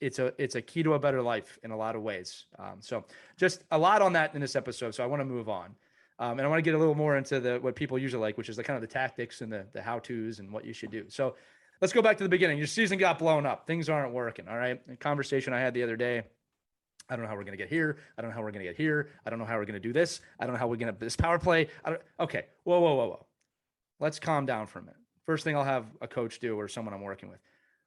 it's a key to a better life in a lot of ways. So just a lot on that in this episode. So I want to move on. And I want to get a little more into what people usually like, which is the kind of the tactics and the how-tos and what you should do. So let's go back to the beginning. Your season got blown up. Things aren't working. All right. A conversation I had the other day. I don't know how we're going to get here. I don't know how we're going to get here. I don't know how we're going to do this. I don't know how we're going to this power play. Okay. Whoa. Let's calm down for a minute. First thing I'll have a coach do or someone I'm working with.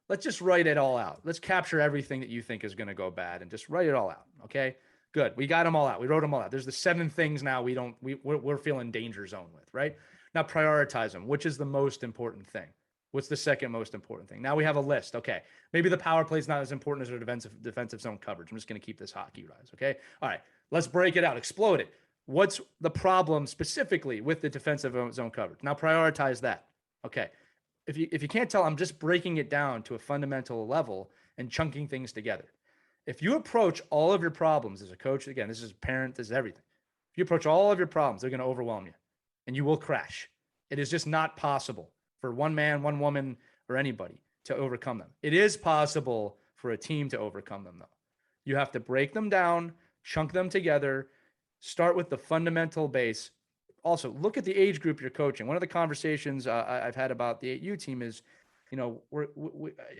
Let's just write it all out. Let's capture everything that you think is going to go bad and just write it all out. Okay. Good. We got them all out. We wrote them all out. There's the 7 things now we're feeling danger zone with, right? Now prioritize them. Which is the most important thing? What's the second most important thing? Now we have a list. Okay. Maybe the power play is not as important as our defensive zone coverage. I'm just going to keep this hockey rise. Okay. All right. Let's break it out. Explode it. What's the problem specifically with the defensive zone coverage? Now prioritize that. Okay. If you can't tell, I'm just breaking it down to a fundamental level and chunking things together. If you approach all of your problems as a coach, again, this is parent, this is everything. If you approach all of your problems, they're going to overwhelm you and you will crash. It is just not possible for one man, one woman, or anybody to overcome them. It is possible for a team to overcome them, though. You have to break them down, chunk them together, start with the fundamental base. Also, look at the age group you're coaching. One of the conversations I've had about the 8U team is, and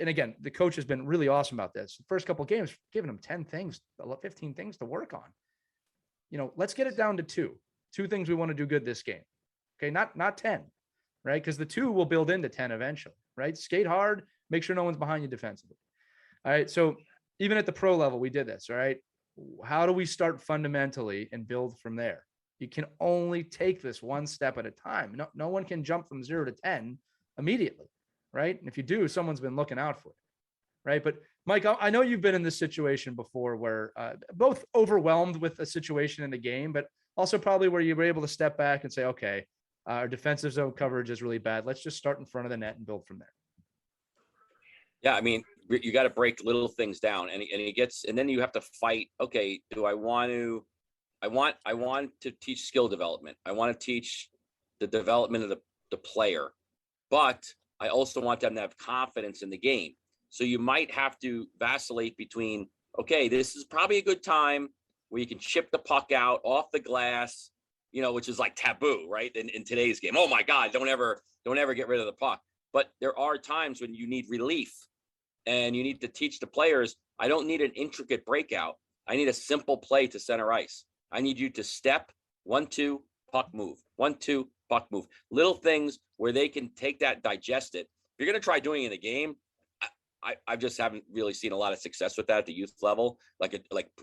again, the coach has been really awesome about this. The first couple of games, giving them 10 things, 15 things to work on. Let's get it down to 2 things we want to do good this game. Okay, not 10, right? Because the 2 will build into 10 eventually, right? Skate hard, make sure no one's behind you defensively. All right, so even at the pro level, we did this, all right? How do we start fundamentally and build from there? You can only take this one step at a time. No one can jump from 0 to 10 immediately, right? And if you do, someone's been looking out for it, right? But Mike, I know you've been in this situation before where both overwhelmed with a situation in the game, but also probably where you were able to step back and say, okay, our defensive zone coverage is really bad. Let's just start in front of the net and build from there. Yeah, I mean, you got to break little things down, and then you have to fight. Okay, do I want to? I want to teach skill development. I want to teach the development of the player, but I also want them to have confidence in the game. So you might have to vacillate between, okay, this is probably a good time where you can chip the puck out off the glass, which is like taboo, right? In today's game. Oh my God, don't ever get rid of the puck. But there are times when you need relief and you need to teach the players, I don't need an intricate breakout. I need a simple play to center ice. I need you to step 1, 2, puck move, 1, 2, puck move. Little things where they can take that, digest it. If you're going to try doing it in the game, I just haven't really seen a lot of success with that at the youth level, like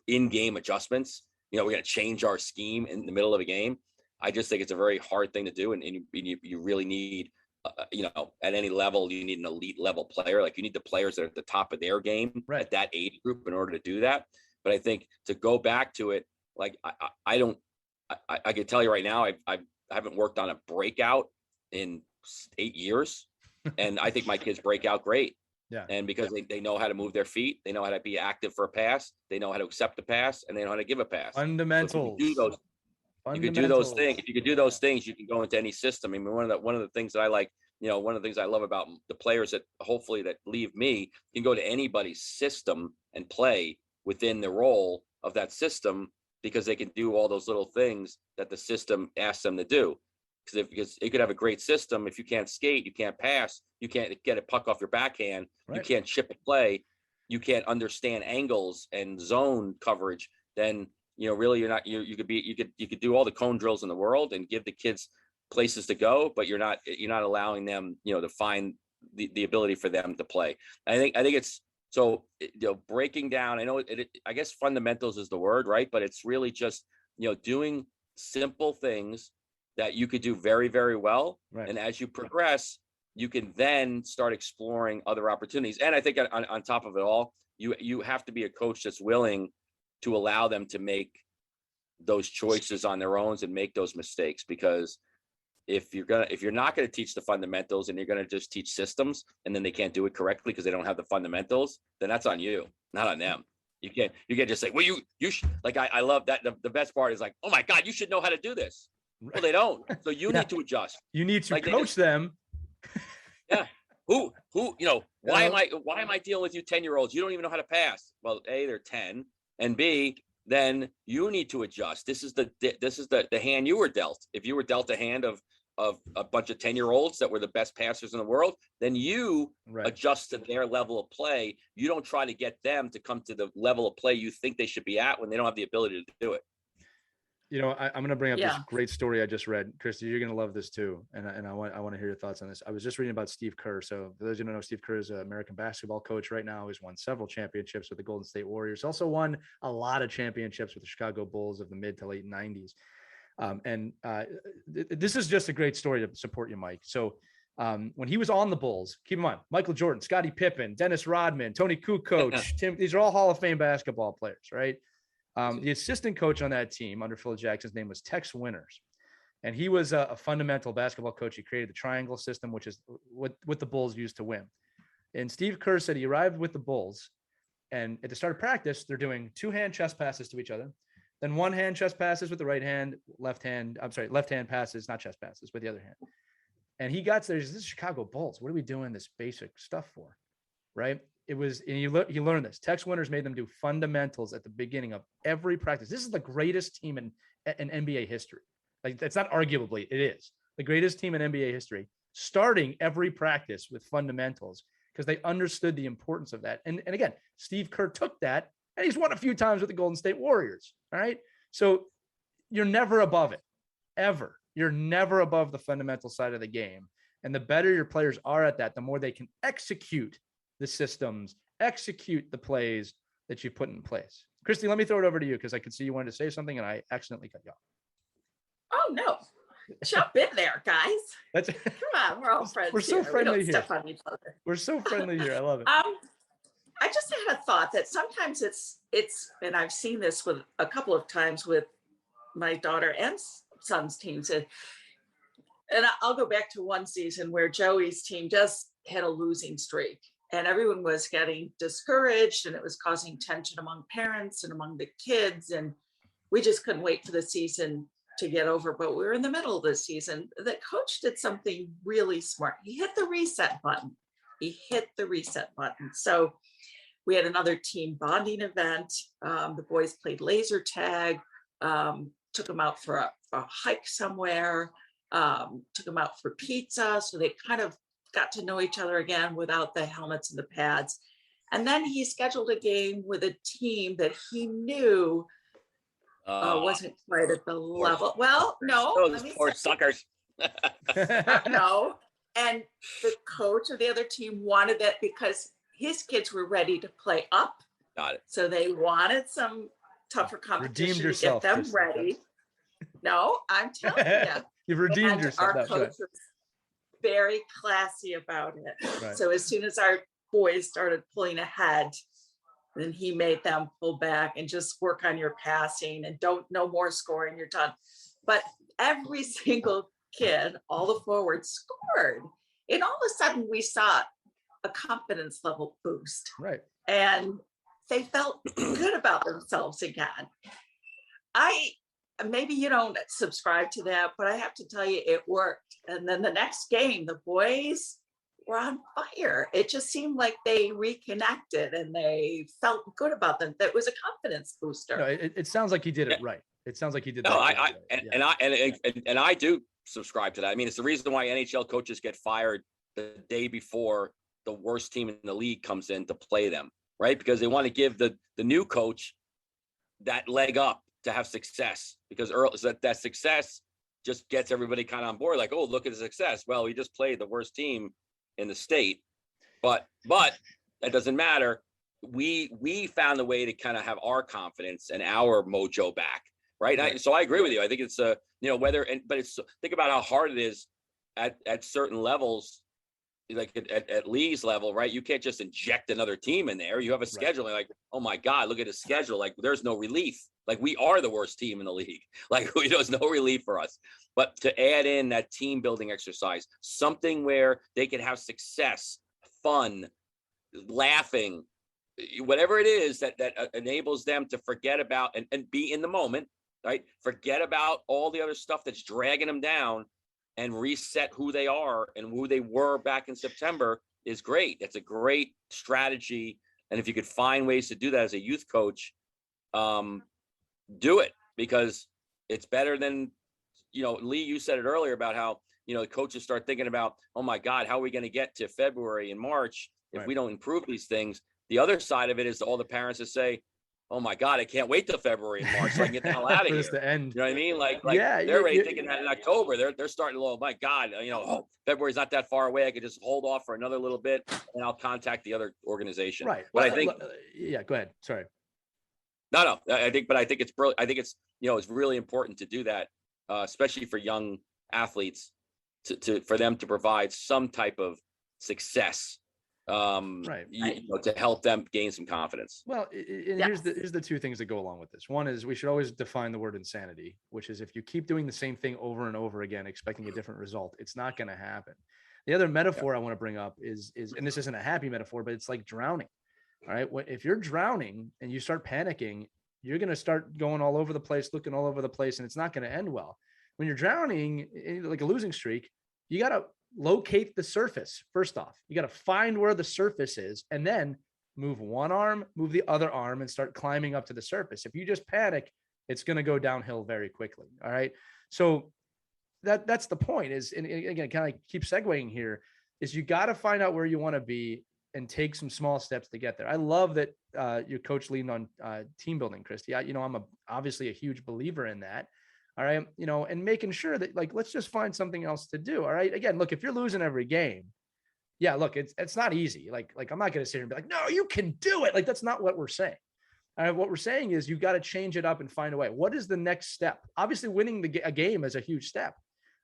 in-game adjustments. We're going to change our scheme in the middle of a game. I just think it's a very hard thing to do. And you really need, at any level, you need an elite level player. Like you need the players that are at the top of their game at that age group in order to do that. But I think to go back to it, like I can tell you right now, I haven't worked on a breakout in 8 years, and I think my kids break out great. Yeah. And because they know how to move their feet, they know how to be active for a pass, they know how to accept a pass, and they know how to give a pass. Fundamentals. So you can do those things. If you can do those things, you can go into any system. I mean, one of the things that I like, one of the things I love about the players that hopefully that leave me, can go to anybody's system and play within the role of that system, because they can do all those little things that the system asks them to do. Because it could have a great system. If you can't skate, you can't pass, you can't get a puck off your backhand, you can't chip a play, you can't understand angles and zone coverage, then really you're not, you could do all the cone drills in the world and give the kids places to go, but you're not allowing them, to find the ability for them to play. I think it's so, breaking down, I know I guess fundamentals is the word, right? But it's really just, doing simple things that you could do very, very well. Right. And as you progress, you can then start exploring other opportunities. And I think on top of it all, you have to be a coach that's willing to allow them to make those choices on their own and make those mistakes. Because if you're not going to teach the fundamentals and you're going to just teach systems, and then they can't do it correctly because they don't have the fundamentals, then that's on you, not on them. You can't just say, well, you should, like, I love that. The best part is like, oh my God, you should know how to do this. Well, they don't. So you need to adjust. You need to coach them. Yeah. Who, Why am I dealing with you 10-year-olds? You don't even know how to pass. Well, A, they're 10, and B, then you need to adjust. This is the hand you were dealt. If you were dealt a hand of a bunch of 10-year-olds that were the best passers in the world, then you adjust to their level of play. You don't try to get them to come to the level of play you think they should be at when they don't have the ability to do it. You know, I'm going to bring up this great story I just read. Christy, you're going to love this too. And I want to hear your thoughts on this. I was just reading about Steve Kerr. So for those who don't know, Steve Kerr is an American basketball coach right now. He's won several championships with the Golden State Warriors. Also won a lot of championships with the Chicago Bulls of the mid to late 90s. This is just a great story to support you, Mike. So when he was on the Bulls, keep in mind, Michael Jordan, Scottie Pippen, Dennis Rodman, Tony Kukoc, Tim, these are all Hall of Fame basketball players, right? The assistant coach on that team under Phil Jackson's name was Tex Winters. And he was a fundamental basketball coach. He created the triangle system, which is what the Bulls used to win. And Steve Kerr said he arrived with the Bulls, and at the start of practice, they're doing two-hand chest passes to each other. Then one-hand chest passes with the right hand, left-hand passes, not chest passes, with the other hand. And he got to there, this is Chicago Bulls. What are we doing this basic stuff for, right? It was, and you learn this. Tex Winters made them do fundamentals at the beginning of every practice. This is the greatest team in NBA history. Like, that's not arguably, it is the greatest team in NBA history, starting every practice with fundamentals because they understood the importance of that. And again, Steve Kerr took that, and he's won a few times with the Golden State Warriors. All right. So you're never above it, ever. You're never above the fundamental side of the game. And the better your players are at that, the more they can execute the systems, execute the plays that you put in place. Christy, let me throw it over to you because I could see you wanted to say something and I accidentally cut you off. Oh, no. Jump in there, guys. Come on, we're all friends. We're so friendly here. Step on each other. We're so friendly here. I love it. I just had a thought that sometimes it's, and I've seen this with a couple of times with my daughter and son's teams. And I'll go back to one season where Joey's team just had a losing streak. And everyone was getting discouraged, and it was causing tension among parents and among the kids. And we just couldn't wait for the season to get over. But we were in the middle of the season. The coach did something really smart. He hit the reset button. So we had another team bonding event. The boys played laser tag, took them out for a hike somewhere, took them out for pizza. So they kind of got to know each other again without the helmets and the pads. And then he scheduled a game with a team that he knew wasn't quite at the level. Well, no. Those poor suckers. No. And the coach of the other team wanted that because his kids were ready to play up. Got it. So they wanted some tougher competition to get them Christy. ready. No, I'm telling you. You've redeemed yourself. Our coach was very classy about it. Right. So as soon as our boys started pulling ahead, then he made them pull back and just work on your passing and don't no more scoring, you're done. But every single kid, all the forwards scored. And all of a sudden we saw a confidence level boost. Right. And they felt good about themselves again. Maybe you don't subscribe to that, but I have to tell you, it worked. And then the next game, the boys were on fire. It just seemed like they reconnected and they felt good about them. That was a confidence booster. No, it sounds like he did it right. It sounds like he did. No, that and I do subscribe to that. I mean, it's the reason why NHL coaches get fired the day before the worst team in the league comes in to play them, right? Because they want to give the new coach that leg up to have success, because that success just gets everybody kind of on board. Like, oh, look at the success. Well, we just played the worst team in the state, but that doesn't matter. We found a way to kind of have our confidence and our mojo back, right? So I agree with you. I think it's but it's, think about how hard it is at certain levels, like at Lee's level, right? You can't just inject another team in there. You have a schedule, like, oh my God, look at his schedule. Like, there's no relief. Like, we are the worst team in the league. Like, there's no relief for us. But to add in that team building exercise, something where they can have success, fun, laughing, whatever it is that enables them to forget about and be in the moment, right? Forget about all the other stuff that's dragging them down and reset who they are and who they were back in September. is great. It's a great strategy. And if you could find ways to do that as a youth coach, do it, because it's better than, Lee, you said it earlier about how, the coaches start thinking about, oh my God, how are we going to get to February and March if we don't improve these things? The other side of it is all the parents that say, oh my God, I can't wait till February and March so I can get the hell out of here. To end. You know what I mean? Like they're already thinking that in October. They're starting to, oh my God, February's not that far away. I could just hold off for another little bit and I'll contact the other organization. Right. But well, I think, go ahead. Sorry. No, I think it's brilliant. I think it's, it's really important to do that, especially for young athletes for them to provide some type of success, to help them gain some confidence. Well, here's the two things that go along with this. One is we should always define the word insanity, which is if you keep doing the same thing over and over again, expecting a different result, it's not going to happen. The other metaphor I want to bring up is, and this isn't a happy metaphor, but it's like drowning. All right. If you're drowning and you start panicking, you're going to start going all over the place, looking all over the place, and it's not going to end well. When you're drowning, like a losing streak, you got to locate the surface. First off, you got to find where the surface is and then move one arm, move the other arm, and start climbing up to the surface. If you just panic, it's going to go downhill very quickly. All right. So that's the point is, and again, kind of keep segueing here, is you got to find out where you want to be and take some small steps to get there. I love that your coach leaned on team building, Christie. I'm obviously a huge believer in that. All right. And making sure that, like, let's just find something else to do. All right. Again, look, if you're losing every game, yeah, look, it's not easy. Like I'm not going to sit here and be like, no, you can do it. Like, that's not what we're saying. What we're saying is you've got to change it up and find a way. What is the next step? Obviously, winning a game is a huge step.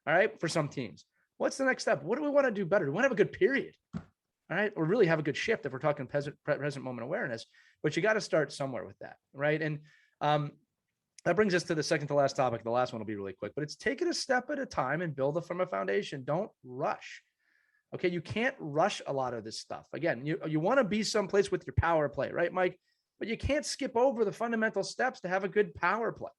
All right. For some teams, what's the next step? What do we want to do better? We want to have a good period. All right. Or really have a good shift if we're talking present moment awareness, but you got to start somewhere with that. Right. And that brings us to the second to last topic. The last one will be really quick, but it's take it a step at a time and build it from a foundation. Don't rush. Okay. You can't rush a lot of this stuff. Again, you want to be someplace with your power play, right, Mike? But you can't skip over the fundamental steps to have a good power play.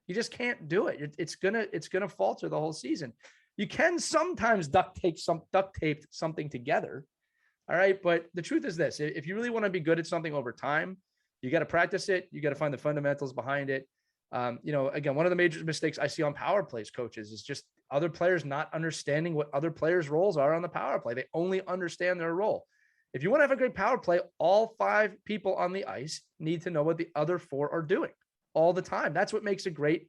You just can't do it. It's gonna falter the whole season. You can sometimes duct tape something together. All right. But the truth is this, if you really want to be good at something over time, you got to practice it. You got to find the fundamentals behind it. Again, one of the major mistakes I see on power plays coaches is just other players not understanding what other players' roles are on the power play. They only understand their role. If you want to have a great power play, all 5 people on the ice need to know what the other 4 are doing all the time. That's what makes a great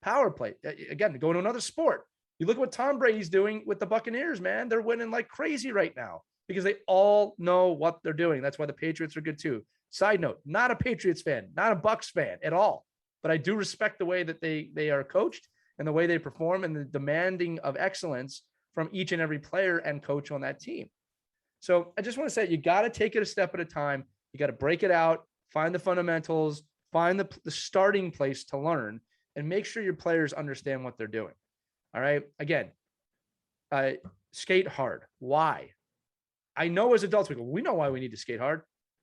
power play. Again, to go to another sport, you look at what Tom Brady's doing with the Buccaneers, man. They're winning like crazy right now because they all know what they're doing. That's why the Patriots are good too. Side note, not a Patriots fan, not a Bucs fan at all, but I do respect the way that they are coached and the way they perform and the demanding of excellence from each and every player and coach on that team. So I just want to say, you got to take it a step at a time. You got to break it out, find the fundamentals, find the starting place to learn, and make sure your players understand what they're doing. All right. Again, skate hard. Why? I know as adults, we know why we need to skate hard.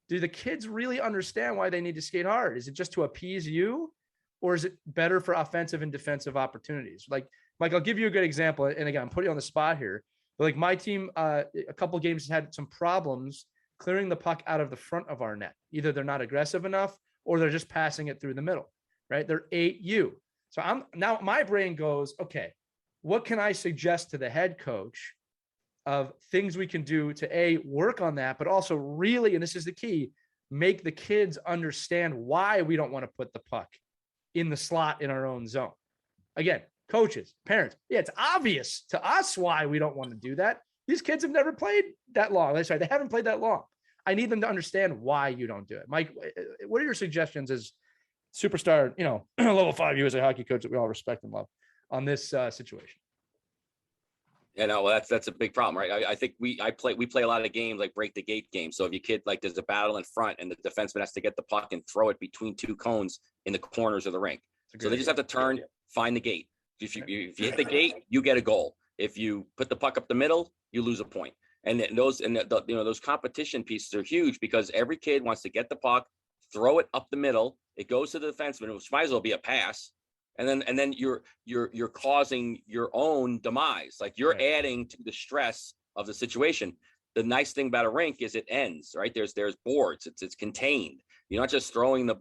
Do the kids really understand why they need to skate hard? Is it just to appease you? Or is it better for offensive and defensive opportunities? Like, Mike, I'll give you a good example. And again, I'm putting you on the spot here. But like my team, a couple of games had some problems clearing the puck out of the front of our net. Either they're not aggressive enough or they're just passing it through the middle, right? They're 8U. So now my brain goes, okay, what can I suggest to the head coach of things we can do to work on that, but also really, and this is the key, make the kids understand why we don't want to put the puck in the slot in our own zone. Again, coaches, parents, yeah, it's obvious to us why we don't want to do that. These kids have never played that long. That's right. They haven't played that long. I need them to understand why you don't do it. Mike, what are your suggestions as superstar, level 5 USA hockey coach that we all respect and love on this situation? Yeah, no, well, that's a big problem, right? I think we play a lot of games like break the gate games. So if your kid, like, there's a battle in front and the defenseman has to get the puck and throw it between 2 cones in the corners of the rink. So they just have to turn, find the gate. If you hit the gate, you get a goal. If you put the puck up the middle, you lose a point. And those competition pieces are huge because every kid wants to get the puck, throw it up the middle. It goes to the defenseman, which might as well be a pass. And then you're causing your own demise. Like, you're adding to the stress of the situation. the nice thing about a rink is it ends, right? There's boards. It's contained. You're not just throwing the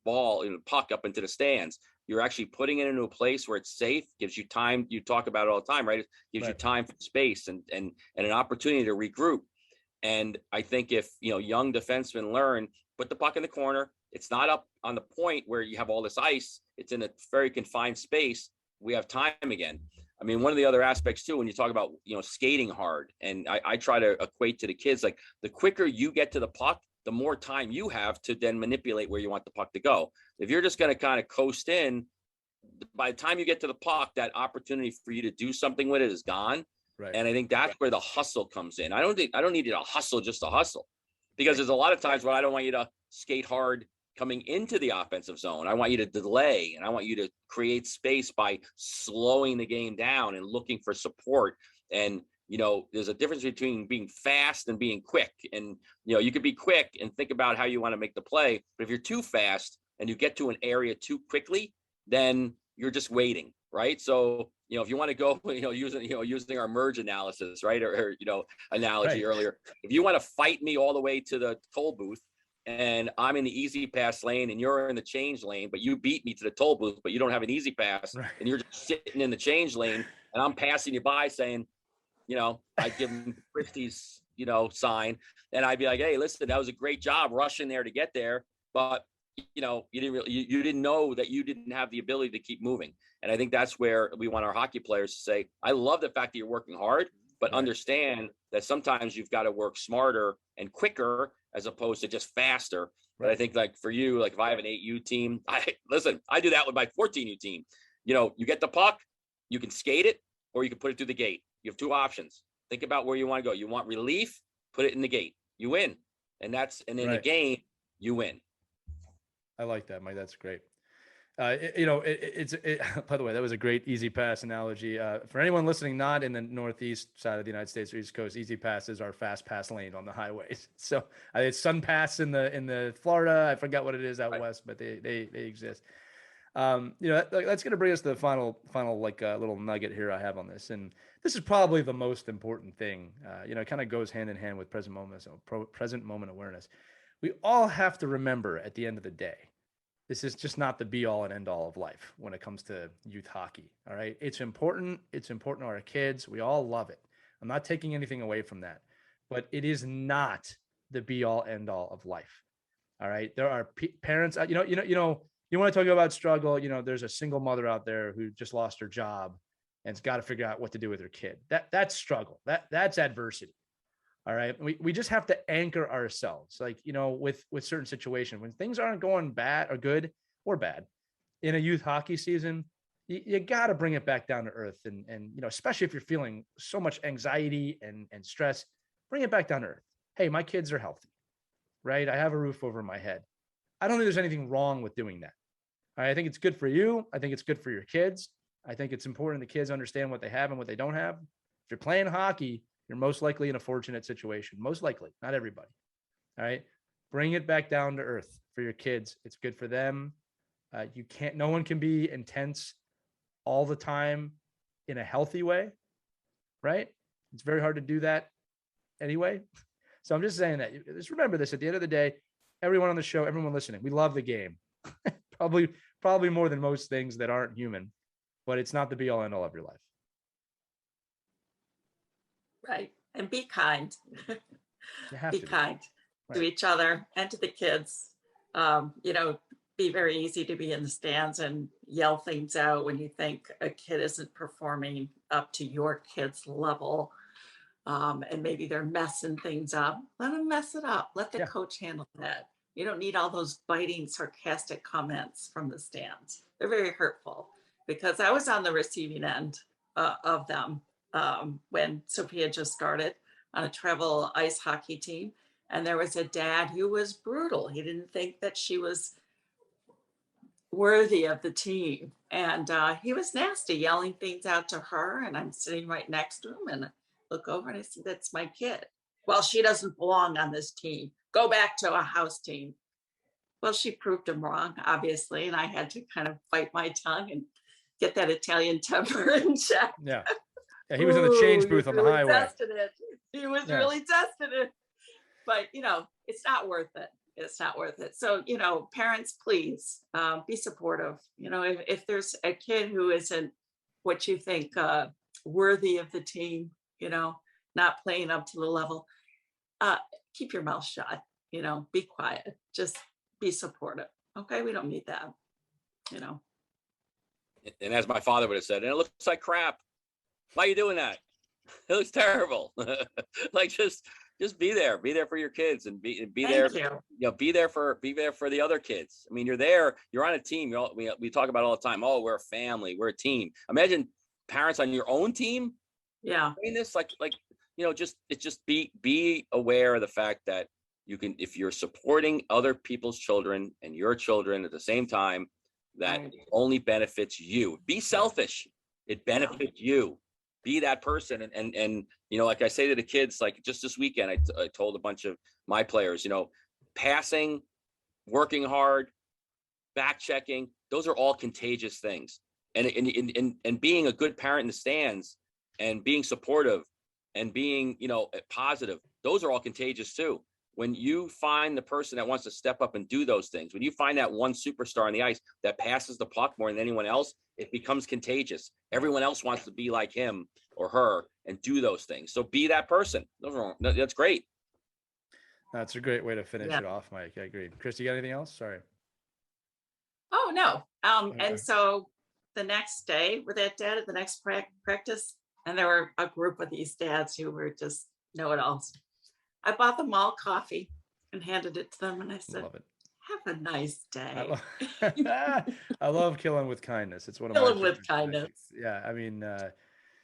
ball, puck up into the stands. You're actually putting it into a place where it's safe, gives you time. You talk about it all the time, right? It gives you time for space and an opportunity to regroup. And I think if, young defensemen learn, put the puck in the corner, it's not up on the point where you have all this ice. It's in a very confined space. We have time again. I mean, one of the other aspects too, when you talk about, skating hard, and I try to equate to the kids, like the quicker you get to the puck, the more time you have to then manipulate where you want the puck to go. If you're just going to kind of coast in, by the time you get to the puck, that opportunity for you to do something with it is gone. Right. And I think that's where the hustle comes in. I don't need you to hustle just to hustle, because there's a lot of times where I don't want you to skate hard coming into the offensive zone. I want you to delay, and I want you to create space by slowing the game down and looking for support. And, there's a difference between being fast and being quick. And, you could be quick and think about how you want to make the play. But if you're too fast and you get to an area too quickly, then you're just waiting, right? So, if you want to go, using our merge analysis, right? Or analogy earlier, if you want to fight me all the way to the toll booth, and I'm in the easy pass lane and you're in the change lane, but you beat me to the toll booth, but you don't have an easy pass, and you're just sitting in the change lane, and I'm passing you by saying, I'd give him Christie's, sign, and I'd be like, hey, listen, that was a great job rushing there to get there, but you didn't know that you didn't have the ability to keep moving. And I think that's where we want our hockey players to say, I love the fact that you're working hard, but understand that sometimes you've got to work smarter and quicker as opposed to just faster. But I think, like for you, like if I have an 8U team, I do that with my 14U team. You get the puck, you can skate it, or you can put it through the gate. You have two options. Think about where you want to go. You want relief, put it in the gate. You win. And in the game, you win. I like that, Mike. That's great. By the way, that was a great easy pass analogy. For anyone listening, not in the Northeast side of the United States or East Coast, easy pass is our fast pass lane on the highways. So it's sun pass in the Florida. I forgot what it is out west, but they exist. That's going to bring us to the final little nugget here I have on this. And this is probably the most important thing. It kind of goes hand in hand with present moment awareness. We all have to remember at the end of the day, this is just not the be all and end all of life when it comes to youth hockey. All right. It's important. It's important to our kids. We all love it. I'm not taking anything away from that, but it is not the be all end all of life. All right. There are parents, you want to talk about struggle. There's a single mother out there who just lost her job and has got to figure out what to do with her kid. That's struggle. That's adversity. All right. We just have to anchor ourselves, with certain situations when things aren't going bad or good or bad in a youth hockey season, you got to bring it back down to earth. And especially if you're feeling so much anxiety and stress, bring it back down to earth. Hey, my kids are healthy, right? I have a roof over my head. I don't think there's anything wrong with doing that. All right, I think it's good for you. I think it's good for your kids. I think it's important the kids understand what they have and what they don't have. If you're playing hockey, you're most likely in a fortunate situation. Most likely, not everybody. All right. Bring it back down to earth for your kids. It's good for them. No one can be intense all the time in a healthy way. Right. It's very hard to do that anyway. So I'm just saying that. Just remember this at the end of the day, everyone on the show, everyone listening, we love the game. probably more than most things that aren't human, but it's not the be all end all of your life. Right. And be kind. Be kind to Right. each other and to the kids. Be very easy to be in the stands and yell things out when you think a kid isn't performing up to your kid's level. And maybe they're messing things up. Let them mess it up. Let the coach handle that. You don't need all those biting, sarcastic comments from the stands. They're very hurtful, because I was on the receiving end of them. When Sophia just started on a travel ice hockey team, and there was a dad who was brutal. He didn't think that she was worthy of the team, and he was nasty, yelling things out to her, and I'm sitting right next to him, and I look over and I said, that's my kid. Well, she doesn't belong on this team. Go back to a house team. Well, she proved him wrong, obviously, and I had to kind of bite my tongue and get that Italian temper in check. Yeah, he was in the change booth on the highway. He was Yeah. really testing it. But, it's not worth it. It's not worth it. So, parents, please be supportive. If there's a kid who isn't what you think worthy of the team, not playing up to the level, keep your mouth shut, be quiet, just be supportive. Okay. We don't need that, And as my father would have said, and it looks like crap. Why are you doing that? It looks terrible. Like just be there for your kids and be there. Thank you. Be there for the other kids. I mean, you're there. You're on a team. We talk about it all the time. Oh, we're a family. We're a team. Imagine parents on your own team. Yeah. Doing this, just be aware of the fact that you can, if you're supporting other people's children and your children at the same time, that Right. only benefits you. Be selfish. It benefits you. Be that person. And like I say to the kids, like just this weekend, I told a bunch of my players, passing, working hard, back checking, those are all contagious things. And being a good parent in the stands and being supportive and being, positive, those are all contagious too. When you find the person that wants to step up and do those things, when you find that one superstar on the ice that passes the puck more than anyone else, it becomes contagious. Everyone else wants to be like him or her and do those things. So be that person. That's great. That's a great way to finish it off, Mike. I agree. Christie, you got anything else? Sorry. Oh, no. Okay. And so the next day with that dad at the next practice, and there were a group of these dads who were just know-it-alls. I bought them all coffee and handed it to them. And I said, Love it. have a nice day. I love killing with kindness. It's one of Killing my with favorite kindness. things. Yeah. I mean,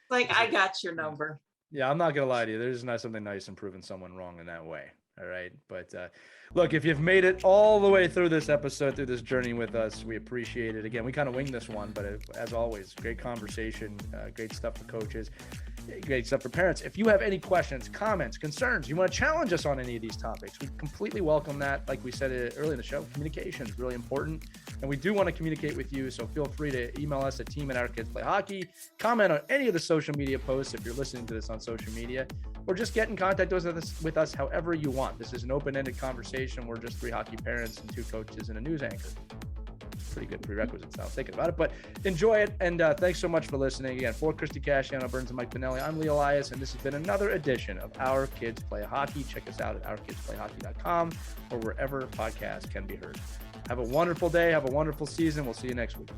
Like, I got your number. yeah, I'm not going to lie to you. There's not something nice in proving someone wrong in that way. All right. But look, if you've made it all the way through this episode, through this journey with us, we appreciate it. Again, we kind of winged this one, but as always, great conversation, great stuff for coaches, great stuff for parents. If you have any questions, comments, concerns, you want to challenge us on any of these topics, we completely welcome that. Like we said earlier in the show, communication is really important. And we do want to communicate with you. So feel free to email us at team@ourkidsplayhockey, comment on any of the social media posts if you're listening to this on social media, or just get in contact with us however you want. This is an open-ended conversation. We're just 3 hockey parents and 2 coaches and a news anchor. Pretty good prerequisites now, thinking about it, but enjoy it. And thanks so much for listening. Again, for Christie Casciano, Burns, and Mike Pinelli, I'm Lee Elias, and this has been another edition of Our Kids Play Hockey. Check us out at ourkidsplayhockey.com or wherever podcasts can be heard. Have a wonderful day. Have a wonderful season. We'll see you next week.